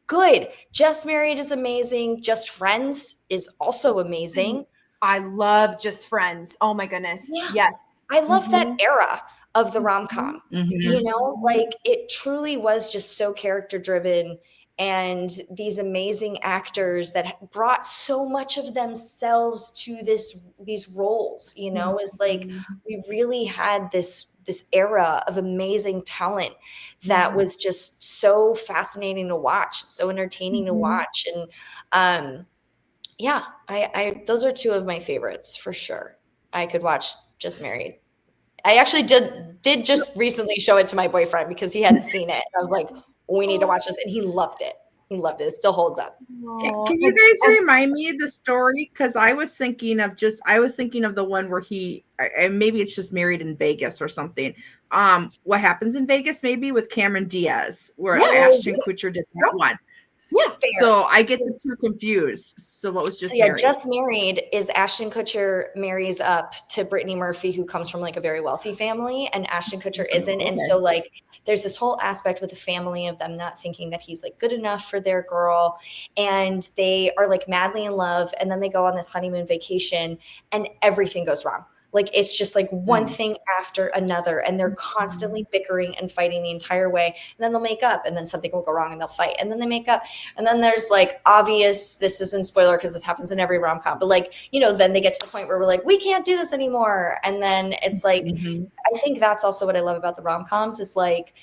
good. Just Married is amazing. Just Friends is also amazing. I love Just Friends. Oh my goodness. Yeah. Yes. I love that era of the rom-com. You know, like it truly was just so character driven, and these amazing actors that brought so much of themselves to these roles, you know, is like we really had this era of amazing talent that was just so fascinating to watch, so entertaining to watch. And yeah, I those are two of my favorites for sure. I could watch Just Married. I actually did just recently show it to my boyfriend because he hadn't seen it. I was like, we need to watch this, and he loved it. He loved it. It still holds up. Can you guys remind me of the story? Because I was thinking of the one where and maybe it's Just Married in Vegas or something. What Happens in Vegas, maybe with Cameron Diaz, where Ashton Kutcher did that one. Yeah, fair. So I get the two confused. So what was Just Married? Just Married is Ashton Kutcher marries up to Brittany Murphy, who comes from like a very wealthy family, and Ashton Kutcher isn't. And so like there's this whole aspect with the family of them not thinking that he's like good enough for their girl, and they are like madly in love, and then they go on this honeymoon vacation and everything goes wrong. Like it's just like one thing after another, and they're constantly bickering and fighting the entire way. And then they'll make up, and then something will go wrong and they'll fight, and then they make up. And then there's like obvious, this isn't spoiler because this happens in every rom-com, but like, you know, then they get to the point where we're like, we can't do this anymore. And then it's like, I think that's also what I love about the rom-coms is like,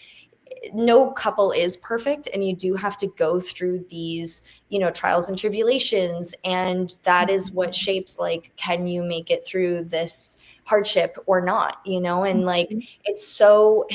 no couple is perfect, and you do have to go through these, you know, trials and tribulations, and that is what shapes like, can you make it through this hardship or not, you know? And like it's so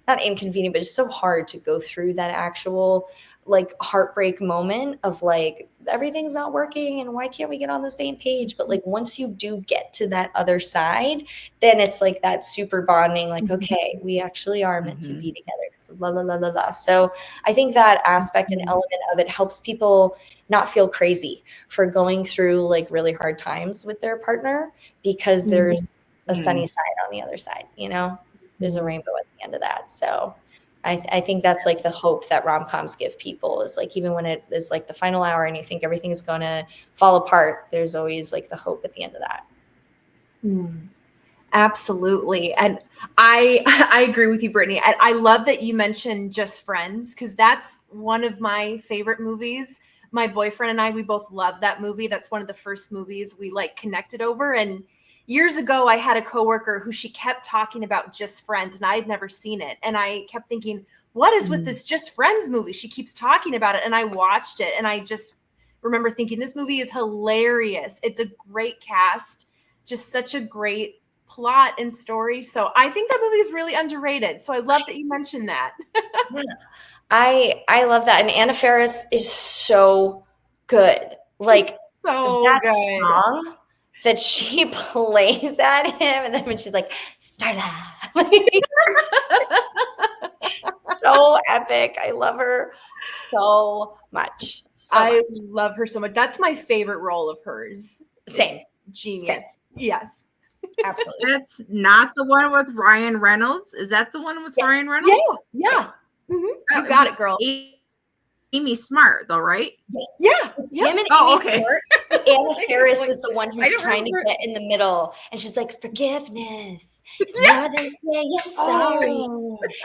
not inconvenient, but it's so hard to go through that actual like heartbreak moment of like everything's not working and why can't we get on the same page. But like once you do get to that other side, then it's like that super bonding, like okay, we actually are meant to be together because of la la la la la. So I think that aspect and element of it helps people not feel crazy for going through like really hard times with their partner, because there's a sunny side on the other side, you know, there's a rainbow at the end of that. So I think that's like the hope that rom-coms give people, is like, even when it is like the final hour and you think everything is going to fall apart, there's always like the hope at the end of that. Absolutely. And I agree with you, Brittany. I love that you mentioned Just Friends, because that's one of my favorite movies. My boyfriend and I, we both love that movie. That's one of the first movies we like connected over. And years ago, I had a coworker who she kept talking about Just Friends, and I had never seen it. And I kept thinking, what is with this Just Friends movie? She keeps talking about it. And I watched it, and I just remember thinking, this movie is hilarious. It's a great cast, just such a great plot and story. So I think that movie is really underrated. So I love that you mentioned that. I love that. And Anna Faris is so good. Like so that good. song that she plays at him, and then when she's like, Starla, so epic. I love her so much. I love her so much. That's my favorite role of hers. Same. Genius. Same. Yes. Absolutely. That's not the one with Ryan Reynolds. Is that the one with Ryan Reynolds? Yeah. Yes. You got it, girl. Amy Smart, though, right? Yes. Yeah. It's him and Amy Smart. Anna Faris is the one who's trying to get in the middle. And she's like, forgiveness. It's more than saying yes, sorry.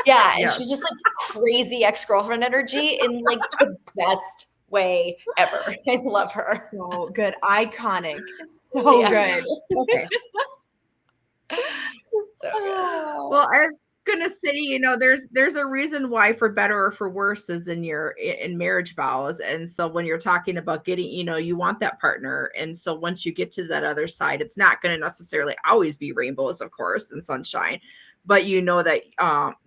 Yeah. And she's just like crazy ex-girlfriend energy in like the best way ever. I love her. So good. Iconic. So good. Okay. So good. Well, I was gonna say, there's a reason why for better or for worse is in marriage vows. And so when you're talking about getting, you want that partner. And so once you get to that other side, it's not going to necessarily always be rainbows, of course, and sunshine, but that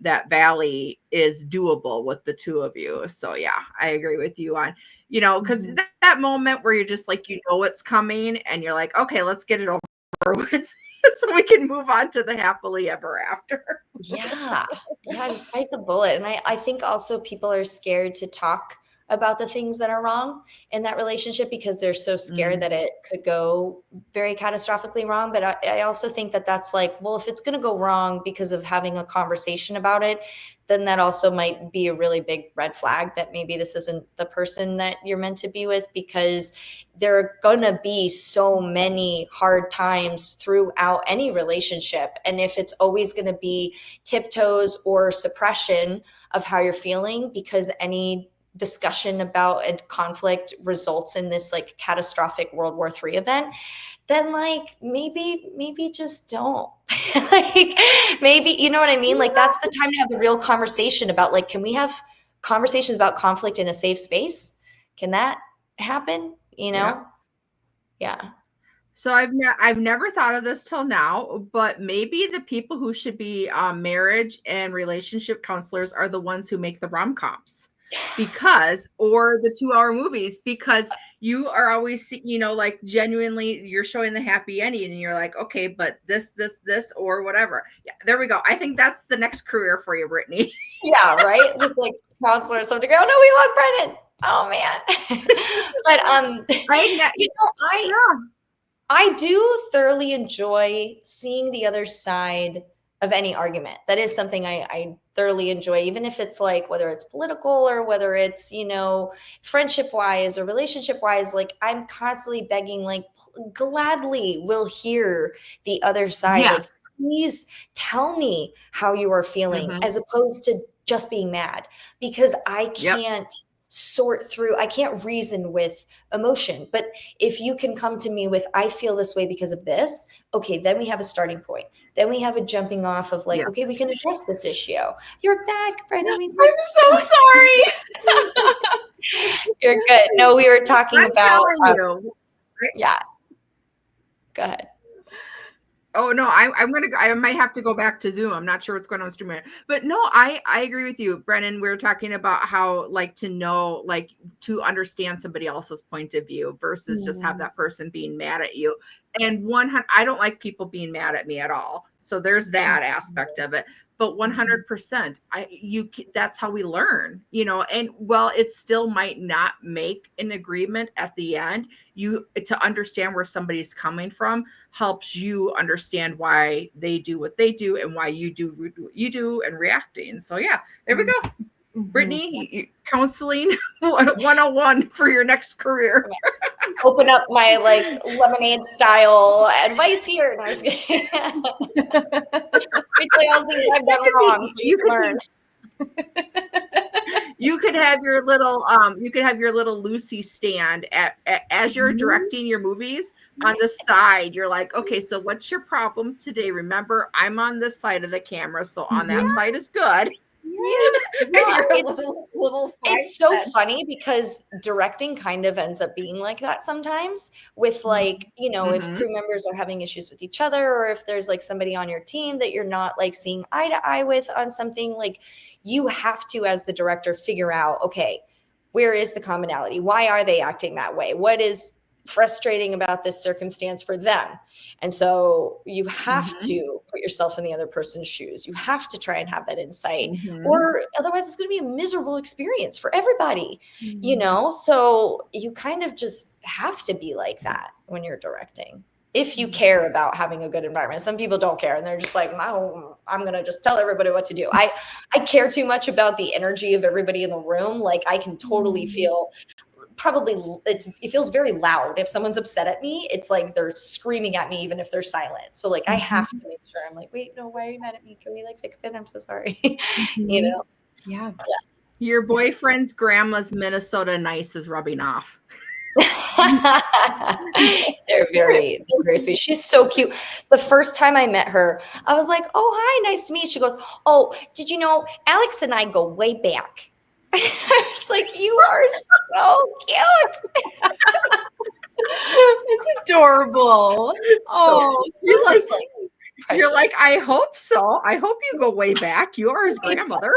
that valley is doable with the two of you. So yeah, I agree with you on, because that moment where you're just like, what's coming and you're like, okay, let's get it over with. So we can move on to the happily ever after. Yeah. Just bite the bullet. And I think also people are scared to talk about the things that are wrong in that relationship because they're so scared that it could go very catastrophically wrong. But I also think that that's like, well, if it's going to go wrong because of having a conversation about it, then that also might be a really big red flag that maybe this isn't the person that you're meant to be with, because there are going to be so many hard times throughout any relationship. And if it's always going to be tiptoes or suppression of how you're feeling because any discussion about a conflict results in this like catastrophic World War III event, then like maybe just don't. Like maybe, you know what I mean? Like that's the time to have the real conversation about like, can we have conversations about conflict in a safe space? Can that happen? Yeah. So I've never thought of this till now, but maybe the people who should be marriage and relationship counselors are the ones who make the rom-coms, or the 2-hour movies, because you are always, like genuinely you're showing the happy ending and you're like, okay, but this, or whatever. Yeah, there we go. I think that's the next career for you, Brittany. Yeah, right. Just like counselor or something. Oh no, we lost Brendan. Oh man. But I do thoroughly enjoy seeing the other side of any argument. That is something I thoroughly enjoy, even if it's like, whether it's political or whether it's, friendship wise or relationship wise, like I'm constantly begging, like, gladly will hear the other side. Yes. Like, please tell me how you are feeling, as opposed to just being mad, because I can't sort through, I can't reason with emotion. But if you can come to me with, I feel this way because of this, okay, then we have a starting point. Then we have a jumping off of like, okay, we can address this issue. You're back, Brittany. I'm so sorry. You're good. No, we were talking about yeah. Go ahead. Oh no, I might have to go back to Zoom. I'm not sure what's going on with streaming, but no, I agree with you, Brennan. We were talking about how like to know, like to understand somebody else's point of view versus just have that person being mad at you. And I don't like people being mad at me at all. So there's that aspect of it. But 100%, that's how we learn, and while it still might not make an agreement at the end, to understand where somebody's coming from helps you understand why they do what they do and why you do what you do and reacting. So yeah, there we go. Brittany, counseling 101 for your next career. Open up my like lemonade style advice here. No, I'm just kidding. All things I've done wrong, so you can learn. You could have your little Lucy stand as you're directing your movies on the side. You're like, okay, so what's your problem today? Remember, I'm on this side of the camera, so on that side is good. It's so funny because directing kind of ends up being like that sometimes with like, if crew members are having issues with each other, or if there's like somebody on your team that you're not like seeing eye to eye with on something, like you have to, as the director, figure out, okay, where is the commonality? Why are they acting that way? What is frustrating about this circumstance for them? And so you have to put yourself in the other person's shoes. You have to try and have that insight, or otherwise it's going to be a miserable experience for everybody, so you kind of just have to be like that when you're directing, if you care about having a good environment. Some people don't care and they're just like, no, I'm going to just tell everybody what to do. I care too much about the energy of everybody in the room. Like I can totally feel it feels very loud. If someone's upset at me, it's like they're screaming at me, even if they're silent. So like, I have to make sure I'm like, wait, no, why are you mad at me? Can we like fix it? I'm so sorry. Yeah. Your boyfriend's grandma's Minnesota nice is rubbing off. They're very sweet. She's so cute. The first time I met her, I was like, "Oh, hi, nice to meet you." She goes, "Oh, did you know Alex and I go way back?" I was like, "You are so cute." It's adorable. Oh, You're so like, sweet. you're like, I hope so. I hope you go way back. You are his grandmother.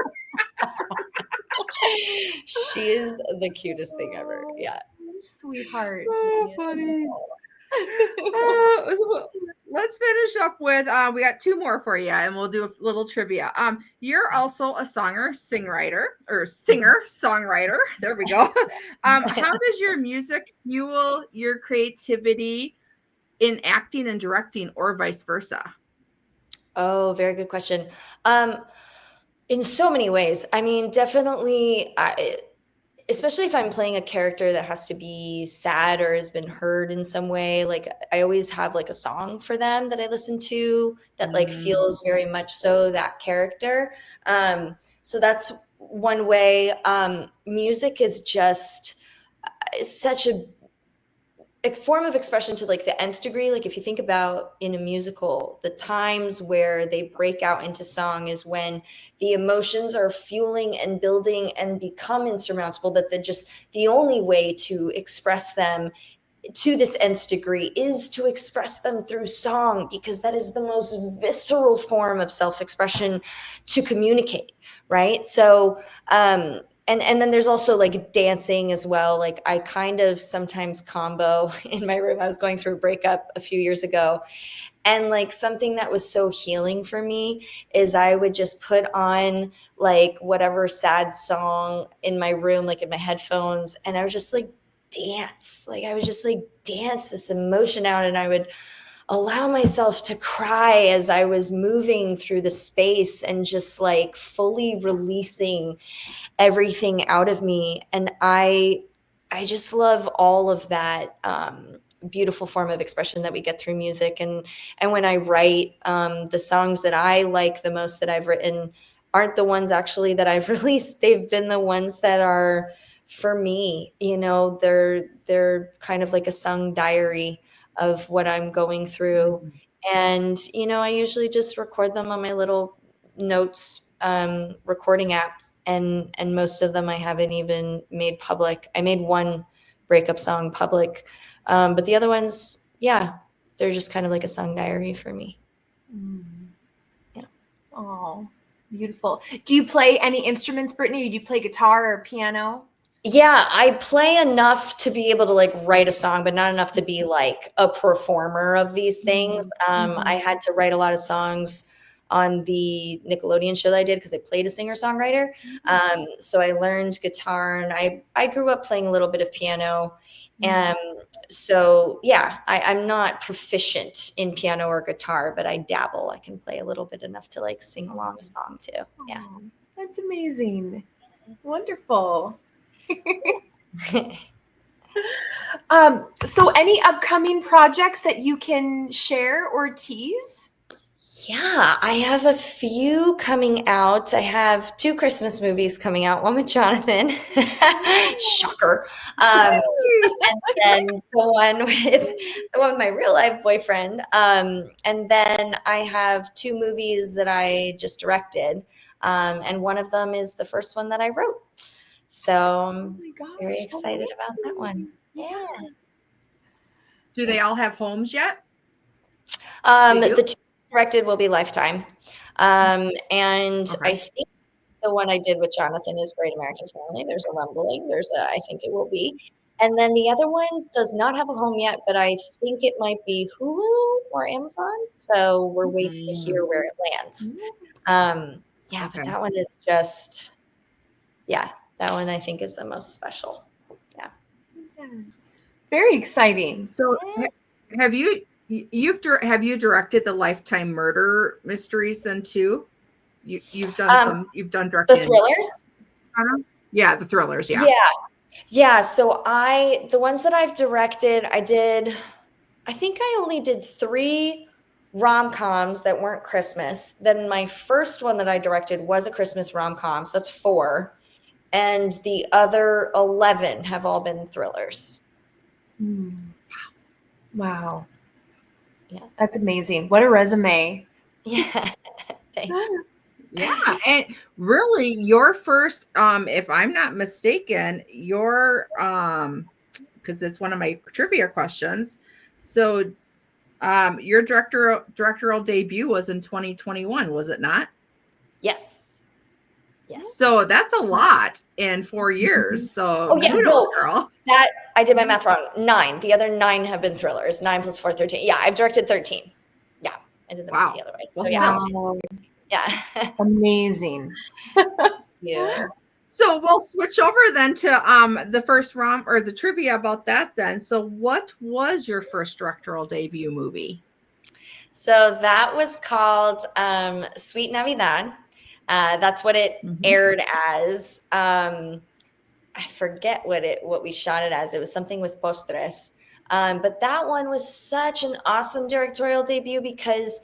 She is the cutest thing ever. Yeah. Sweetheart. Oh, funny. So let's finish up with we got two more for you, and we'll do a little trivia. You're also a singer songwriter. There we go. How does your music fuel your creativity in acting and directing, or vice versa? Oh, very good question. In so many ways. I mean, definitely, especially if I'm playing a character that has to be sad or has been heard in some way, like I always have like a song for them that I listen to that like feels very much so that character. So that's one way. Music is just such a form of expression to like the nth degree. Like if you think about in a musical, the times where they break out into song is when the emotions are fueling and building and become insurmountable, that the only way to express them to this nth degree is to express them through song, because that is the most visceral form of self-expression to communicate, right? So and then there's also like dancing as well. Like I kind of sometimes combo in my room. I was going through a breakup a few years ago, and like something that was so healing for me is I would just put on like whatever sad song in my room, like in my headphones, and I would just like dance. Like I would just like dance this emotion out, and I would allow myself to cry as I was moving through the space and just like fully releasing everything out of me. And I just love all of that beautiful form of expression that we get through music. And when I write, the songs that I like the most that I've written aren't the ones actually that I've released. They've been the ones that are for me. You know, they're kind of like a sung diary of what I'm going through. And, you know, I usually just record them on my little notes recording app. And most of them I haven't even made public. I made one breakup song public. But the other ones, yeah, they're just kind of like a song diary for me. Yeah. Oh, beautiful. Do you play any instruments, Brittany? Or do you play guitar or piano? Yeah, I play enough to be able to like write a song, but not enough to be like a performer of these things. I had to write a lot of songs on the Nickelodeon show that I did because I played a singer-songwriter. So I learned guitar, and I grew up playing a little bit of piano. And so, yeah, I'm not proficient in piano or guitar, but I dabble. I can play a little bit enough to like sing along a song too. Yeah. Oh, that's amazing. Wonderful. So any upcoming projects that you can share or tease? Yeah, I have a few coming out. I have 2 Christmas movies coming out, one with Jonathan. Shocker. And then the one with my real life boyfriend. And then I have 2 movies that I just directed. And one of them is the first one that I wrote. So I'm very excited about that one. Yeah. Do they all have homes yet? The 2 directed will be Lifetime. And Okay. I think the one I did with Jonathan is Great American Family. There's a rumbling. I think it will be. And then the other one does not have a home yet, but I think it might be Hulu or Amazon. So we're waiting to hear where it lands. Yeah, but that one is just, yeah, that one I think is the most special. Yeah. Very exciting. So have you directed the Lifetime murder mysteries then too? You've done directing the thrillers. Yeah, the thrillers. Yeah. Yeah. So the ones that I've directed, I think I only did 3 rom-coms that weren't Christmas. Then my first one that I directed was a Christmas rom-com. So that's 4. and the other 11 have all been thrillers. Wow. Yeah. That's amazing. What a resume. Yeah. Thanks. Yeah, and really your first, if I'm not mistaken, your because it's one of my trivia questions. So your directorial debut was in 2021, was it not? Yes. Yes. So that's a lot in 4 years. So Oh yeah, kudos, no, girl. that I did my math wrong. 9. The other 9 have been thrillers. 9 plus 4, 13. Yeah, I've directed 13. Yeah, I did the math the other way. So Well, yeah, Wow. yeah. Amazing. Yeah. So we'll switch over then to the first or the trivia about that then. So what was your first directorial debut movie? So that was called Sweet Navidad. That's what it aired as. I forget what we shot it as. It was something with postres. But that one was such an awesome directorial debut because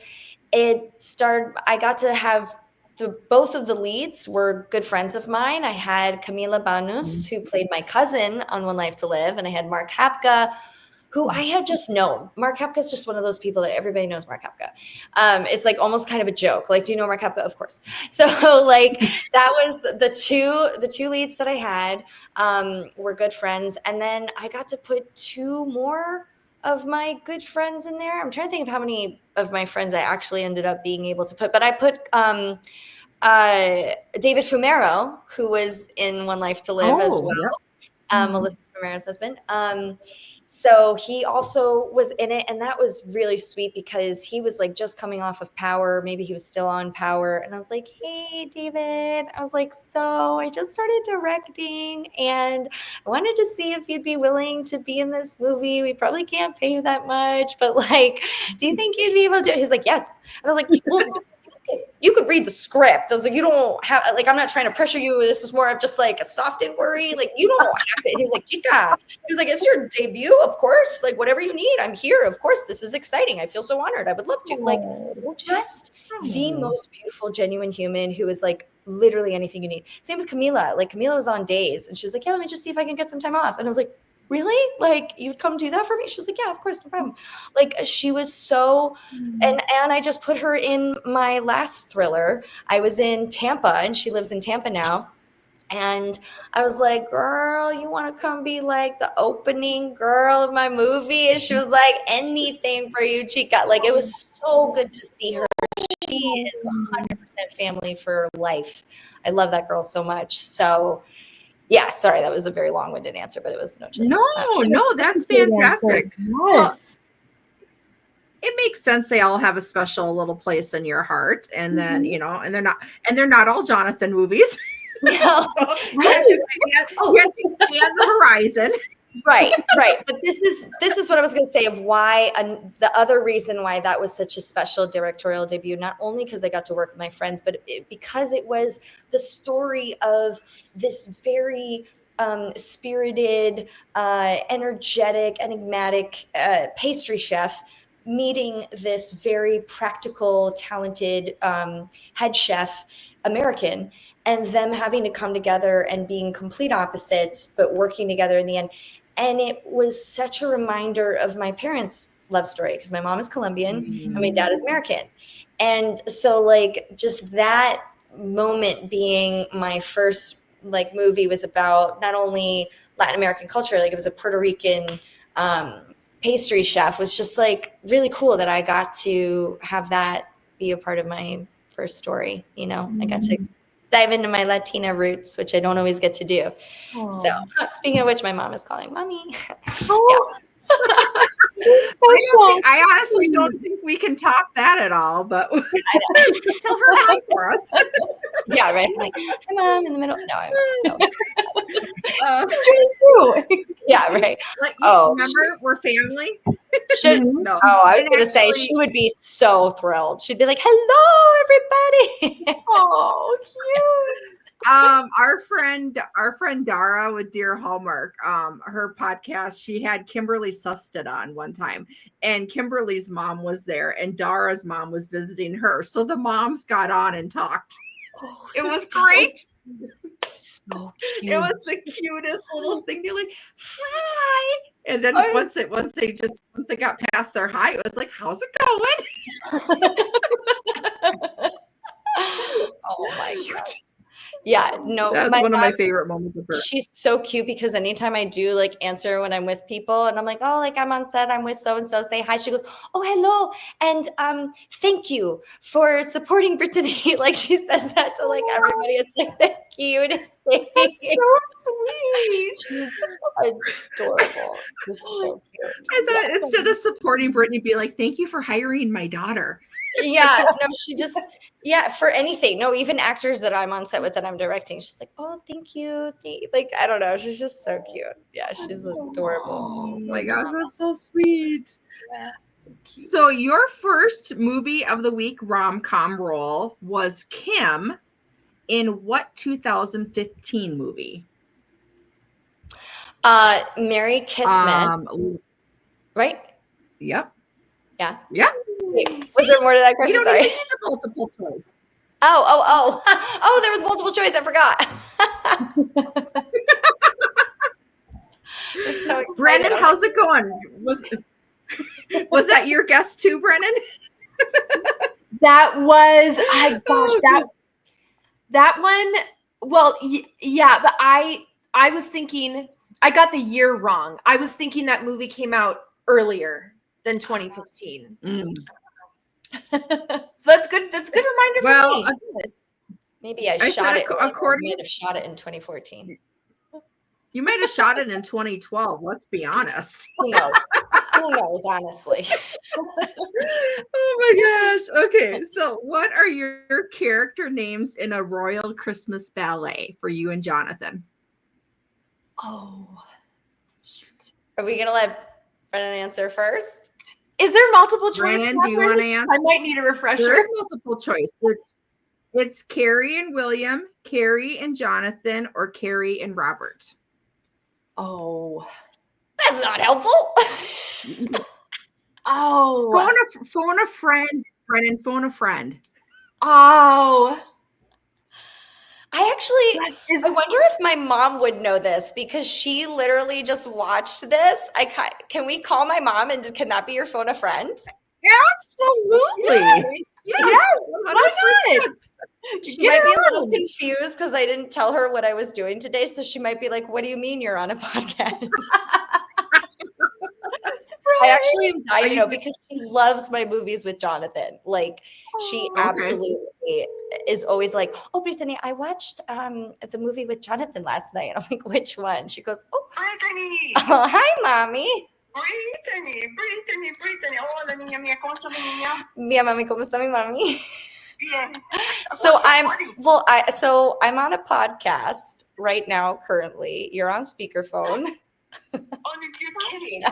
I got to have both of the leads were good friends of mine. I had Camila Banus, who played my cousin on One Life to Live, and I had Mark Hapka, who I had just known. Mark Hapka is just one of those people that everybody knows Mark Hapka. It's like almost kind of a joke. Like, do you know Mark Hapka? Of course. So like that was the two leads that I had were good friends. And then I got to put 2 more of my good friends in there. I'm trying to think of how many of my friends I actually ended up being able to put, but I put David Fumero, who was in One Life to Live as well. Yep. Melissa Fumero's husband. So he also was in it, and that was really sweet because he was like just coming off of Power. Maybe he was still on Power. And I was like, hey, David. I was like, so I just started directing and I wanted to see if you'd be willing to be in this movie. We probably can't pay you that much, but like, do you think you'd be able to do it? He's like, yes. And I was like, well, you could read the script. I was like, you don't have, like, I'm not trying to pressure you. This is more of just like a soft inquiry. Like, you don't have to. He was like, Chica. He was like, it's your debut, of course. Like, whatever you need, I'm here. Of course, this is exciting. I feel so honored. I would love to. Like, just the most beautiful, genuine human who is like literally anything you need. Same with Camila. Like, Camila was on days and she was like, yeah, let me just see if I can get some time off. And I was like, really? Like, you'd come do that for me? She was like, yeah, of course, no problem. Like, she was so, and I just put her in my last thriller. I was in Tampa, and she lives in Tampa now. And I was like, girl, you want to come be like the opening girl of my movie? And she was like, anything for you, chica. Like, it was so good to see her. She is 100% family for life. I love that girl so much. So yeah, sorry, that was a very long-winded answer, but it was no, that's fantastic. Yes. Well, it makes sense. They all have a special little place in your heart, and then and they're not all Jonathan movies. No. So you have to expand the horizon. Right. But this is what I was going to say of why the other reason why that was such a special directorial debut, not only because I got to work with my friends, but because it was the story of this very spirited, energetic, enigmatic pastry chef meeting this very practical, talented head chef American, and them having to come together and being complete opposites, but working together in the end. And it was such a reminder of my parents' love story because my mom is Colombian and my dad is American. And so like just that moment being my first like movie was about not only Latin American culture, like it was a Puerto Rican pastry chef, was just like really cool that I got to have that be a part of my first story. I got to dive into my Latina roots, which I don't always get to do. Oh. So speaking of which, my mom is calling mommy. Oh. I honestly don't think we can top that at all, but tell her hi for us. Yeah, right. Like, hi, mom, in the middle. No. Yeah, right. Like, remember, we're family. No. Oh, I was going to say she would be so thrilled. She'd be like, "Hello, everybody!" Oh, cute. Our friend Dara with Dear Hallmark, her podcast, she had Kimberly Susted on one time, and Kimberly's mom was there, and Dara's mom was visiting her. So the moms got on and talked. It was great. So It was the cutest little thing. They're like, hi. And then once they got past their hi, it was like, how's it going? Oh my God. Yeah, no, that's one of my favorite moments of her. She's so cute because anytime I do like answer when I'm with people and I'm like, oh, like I'm on set, I'm with so-and-so, say hi. She goes, oh, hello. And thank you for supporting Brittany. Like she says that to like everybody. It's like the cutest thing. That's so sweet. She's adorable. She's so cute. And then instead of supporting Brittany, be like, thank you for hiring my daughter. Yeah, no, she just, for anything. No, even actors that I'm on set with that I'm directing, she's like, oh, thank you. Like, I don't know. She's just so cute. Yeah, she's adorable. Oh my gosh, that's so sweet. Yeah. So your first movie of the week rom-com role was Kim in what 2015 movie? Merry Christmas. Right? Yep. Yeah. Yep. Wait, was there more to that question? Sorry. Multiple choice. Oh, there was multiple choice. I forgot. Just so excited. Brennan, how's it going? Was that your guess too, Brennan? That was, that one. Well, yeah, but I was thinking, I got the year wrong. I was thinking that movie came out earlier than 2015. So that's good. That's a good reminder for me. Maybe I shot it. I might have shot it in 2014. You might have shot it in 2012. Let's be honest. Who knows? Who knows, honestly. Oh my gosh. Okay. So what are your character names in a Royal Christmas Ballet for you and Jonathan? Oh, shoot. Are we going to let Brennan answer first? Is there multiple choice? Brennan, do you want to answer? I might need a refresher. There's multiple choice. It's Carrie and William, Carrie and Jonathan, or Carrie and Robert. Oh, that's not helpful. Oh, phone a friend, Brennan. Phone a friend. Oh, I wonder if my mom would know this because she literally just watched this. Can we call my mom and can that be your phone a friend? Absolutely. Yes. Why not? She might be a little confused because I didn't tell her what I was doing today. So she might be like, what do you mean you're on a podcast? I actually am dying to know because she loves my movies with Jonathan. Like she absolutely is always like, oh, Brittany, I watched the movie with Jonathan last night. I'm like, which one? She goes, oh, Brittany. Oh, hi, mommy. Brittany. Hola, niña mía. ¿Cómo está mi niña? Bien, mami. ¿Cómo está mi mami? Bien. So I'm on a podcast right now. Currently, you're on speakerphone. Oh, you're kidding.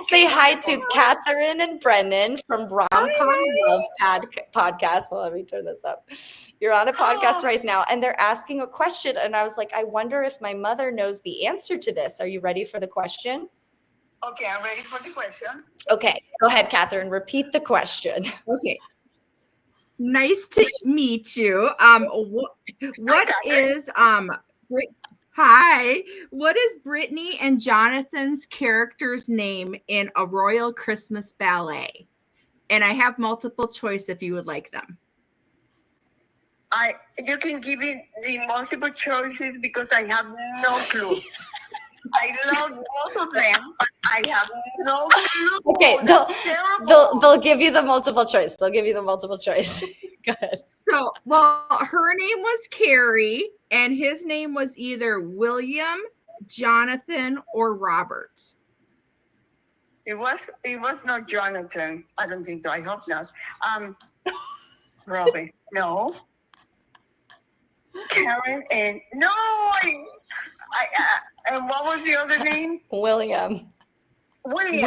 Say hi to Catherine and Brennan from Rom-Com Love Podcast. Well, let me turn this up. You're on a podcast right now, and they're asking a question. And I was like, I wonder if my mother knows the answer to this. Are you ready for the question? Okay, I'm ready for the question. Okay, go ahead, Catherine. Repeat the question. Okay. Nice to meet you. What is Brittany and Jonathan's character's name in A Royal Christmas Ballet? And I have multiple choice if you would like them. You can give me the multiple choices because I have no clue. I love both of them, but I have no clue. Okay, they'll give you the multiple choice. They'll give you the multiple choice. Go ahead. So, her name was Carrie, and his name was either William, Jonathan, or Robert. It was not Jonathan. I don't think so. I hope not. Robert. No. Karen and no. And what was the other name? William. Maybe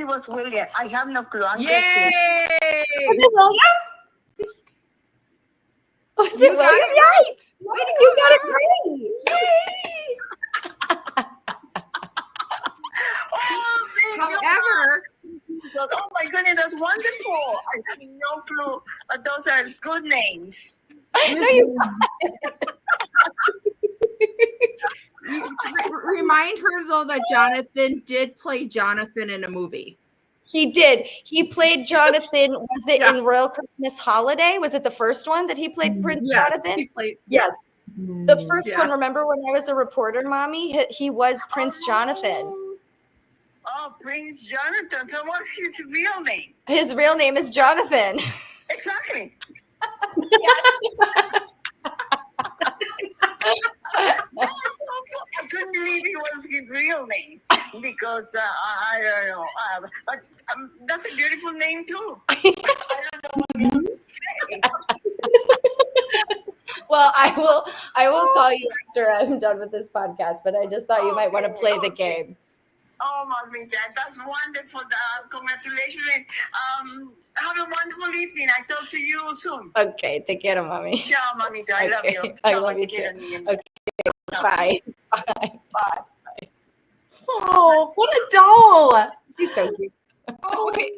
it was William. I have no clue. I'm Yay! guessing. Was it William? Was it William? Right. You got it right. However, oh my goodness, that's wonderful. I have no clue. But those are good names. No, you Remind her though that Jonathan did play Jonathan in a movie. He did. He played Jonathan. Was it Yeah. in Royal Christmas Holiday? Was it the first one that he played Prince Yes, Jonathan? he played. Yes. The first Yeah. one, remember when I was a reporter, Mommy? He was Prince Jonathan. Oh, Prince Jonathan. So what's his real name? His real name is Jonathan. Exactly. I couldn't believe it was his real name because I don't know. But that's a beautiful name too. I don't know what else to say. Well, I will call you after I'm done with this podcast, but I just thought you might want to play the game. Oh, Mamita, that's wonderful. Congratulations. Have a wonderful evening. I talk to you soon. Okay, te quiero, Mommy. Ciao, Mamita. I love you. I Ciao, love you te quiero, too. niña. Okay, bye. Bye. Oh, what a doll. She's so cute. Oh, okay.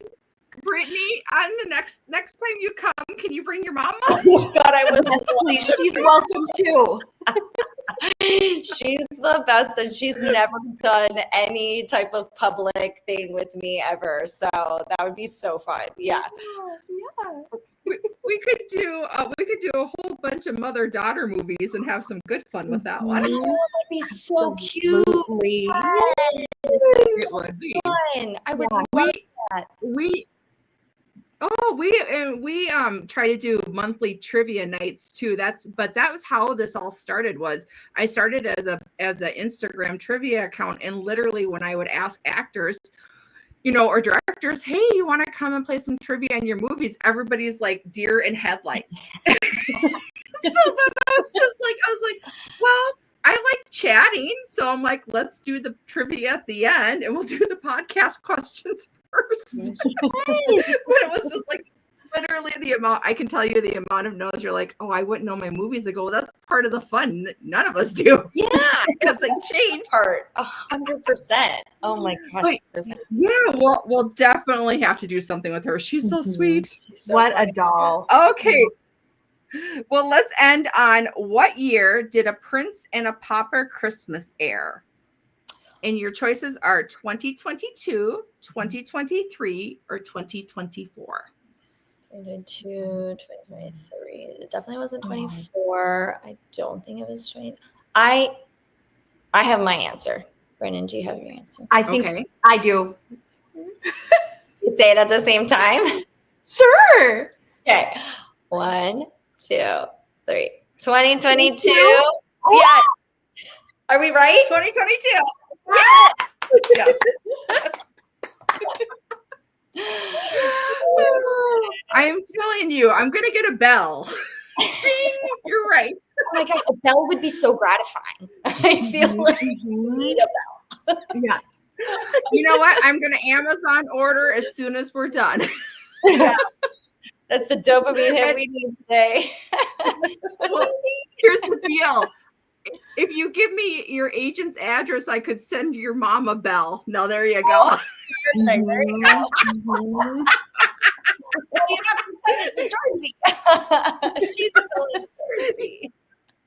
Brittany, on the next time you come, can you bring your mama? Oh God, I was Yes, please. She's welcome too. She's the best, and she's never done any type of public thing with me ever. So that would be so fun. Yeah. We could do a whole bunch of mother-daughter movies and have some good fun with that one. Oh, that'd be so cute. Absolutely. It would be. Fun. I would love that. We try to do monthly trivia nights too. That was how this all started. Was I started as a Instagram trivia account, and literally when I would ask actors, or directors, hey, you want to come and play some trivia in your movies? Everybody's like deer in headlights. So then I was like, well, I like chatting, so I'm like, let's do the trivia at the end, and we'll do the podcast questions first. But it was just like literally the amount. I can tell you the amount of no's. You're like, oh, I wouldn't know my movies ago. That's part of the fun. None of us do. Yeah, because they change. Part 100%. Oh my gosh. Wait, yeah, we'll definitely have to do something with her. She's so sweet. So What funny. a doll. Okay. Well, let's end on what year did A Prince and a Pauper Christmas air? And your choices are 2022, 2023, or 2024. 2022, 2023. It definitely wasn't 24. I don't think it was 20. I have my answer. Brennan, do you have your answer? I think Okay. I do. You say it at the same time? Sure. Okay. 1, 2, 3. 2022. Oh. Yeah. Are we right? 2022. Yes. I am telling you, I'm going to get a bell. Ding, you're right. Oh my gosh, a bell would be so gratifying. I feel like I need a bell. Yeah. You know what? I'm going to Amazon order as soon as we're done. Yeah. That's the dopamine hit we need today. Well, here's the deal. If you give me your agent's address, I could send your mom a bell. No, there you go. Perfect. There you go. Mhm. Well, you have to send it to Jersey. She's still in Jersey.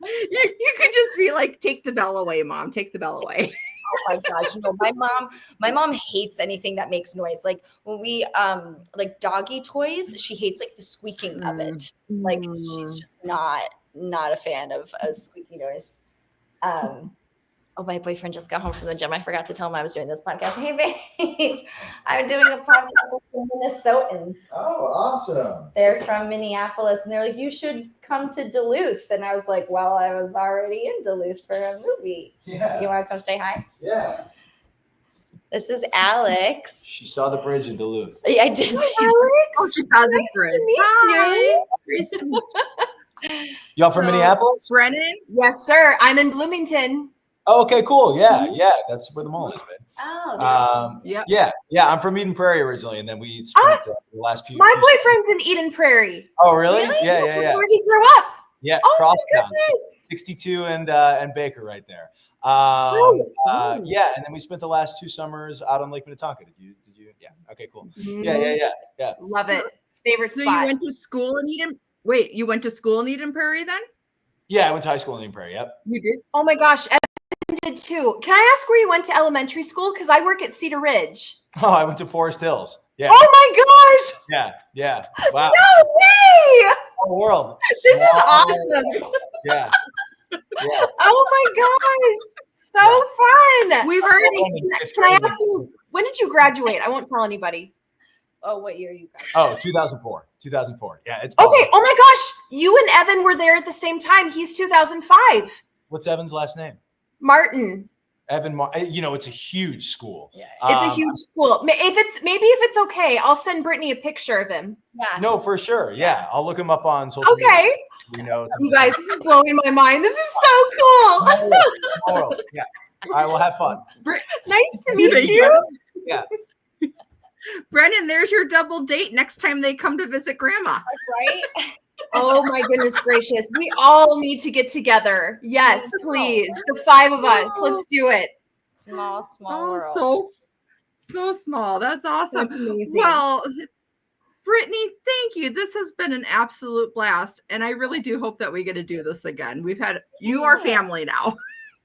You could just be like, take the bell away, Mom. Take the bell away. Oh my gosh, no, my mom hates anything that makes noise. Like when we like doggy toys, she hates like the squeaking of it. Like she's just not a fan of a squeaky noise. Oh, my boyfriend just got home from the gym. I forgot to tell him I was doing this podcast. Hey, babe, I'm doing a podcast with the Minnesotans. Oh, awesome. They're from Minneapolis, and they're like, you should come to Duluth. And I was like, well, I was already in Duluth for a movie. Yeah. You want to come say hi? Yeah. This is Alex. She saw the bridge in Duluth. Yeah, I did see Oh, she saw the bridge. Hi. Nice to meet Y'all from So- Minneapolis? Brennan. Yes, sir. I'm in Bloomington. Oh, okay, cool. Yeah, yeah. That's where the mall is, man. Oh, Yep. Yeah. I'm from Eden Prairie originally, and then we spent the last few. My few- boyfriend's in Eden Prairie. Oh, really? Really? Yeah. That's where he grew up. Yeah, Oh, my Crosstown, goodness. 62 and Baker right there. Oh. Yeah, and then we spent the last 2 summers out on Lake Minnetonka. Did you? Yeah. Okay, cool. Yeah. Love it. Favorite So spot. you went to school in Eden. Wait, you went to school in Eden Prairie then? Yeah, I went to high school in Eden Prairie. Yep. You did? Oh my gosh, Evan did too. Can I ask where you went to elementary school? Because I work at Cedar Ridge. Oh, I went to Forest Hills. Yeah. Oh my gosh! Yeah. Yeah. Wow. No way! Whole world. This is Small awesome. world. Yeah. Yeah. Oh my gosh, so fun. We've already. Can I ask you, when did you graduate? I won't tell anybody. Oh, what year you guys? Oh, 2004. 2004. Yeah. It's Okay. possible. Oh my gosh, you and Evan were there at the same time. He's 2005. What's Evan's last name? Martin. Evan. It's a huge school. Yeah. It's a huge school. If it's okay, I'll send Brittany a picture of him. Yeah. No, for sure. Yeah. I'll look him up on social media. Okay. We know. You guys, this is blowing my mind. This is so cool. Small world. Yeah. All right. We'll have fun. Nice to meet you. Yeah. Brennan, there's your double date next time they come to visit grandma. Right? Oh my goodness gracious. We all need to get together. Yes, please. The 5 of us. Let's do it. Small Oh, world. so small. That's awesome. That's amazing. Well, Brittany, thank you. This has been an absolute blast. And I really do hope that we get to do this again. You are family now.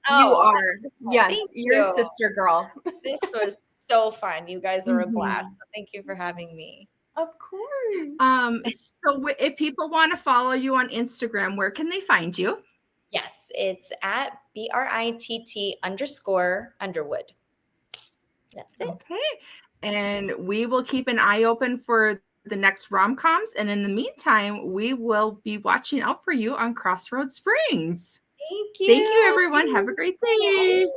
You are. Yes, thank you're a you. sister girl. This was so fun. You guys are a Mhm. blast. So thank you for having me. Of course. So if people want to follow you on Instagram, where can they find you? Yes, it's at BRITT_Underwood. That's it. Okay. And we will keep an eye open for the next rom-coms. And in the meantime, we will be watching out for you on Crossroad Springs. Thank you. Thank you, everyone. Have a great day.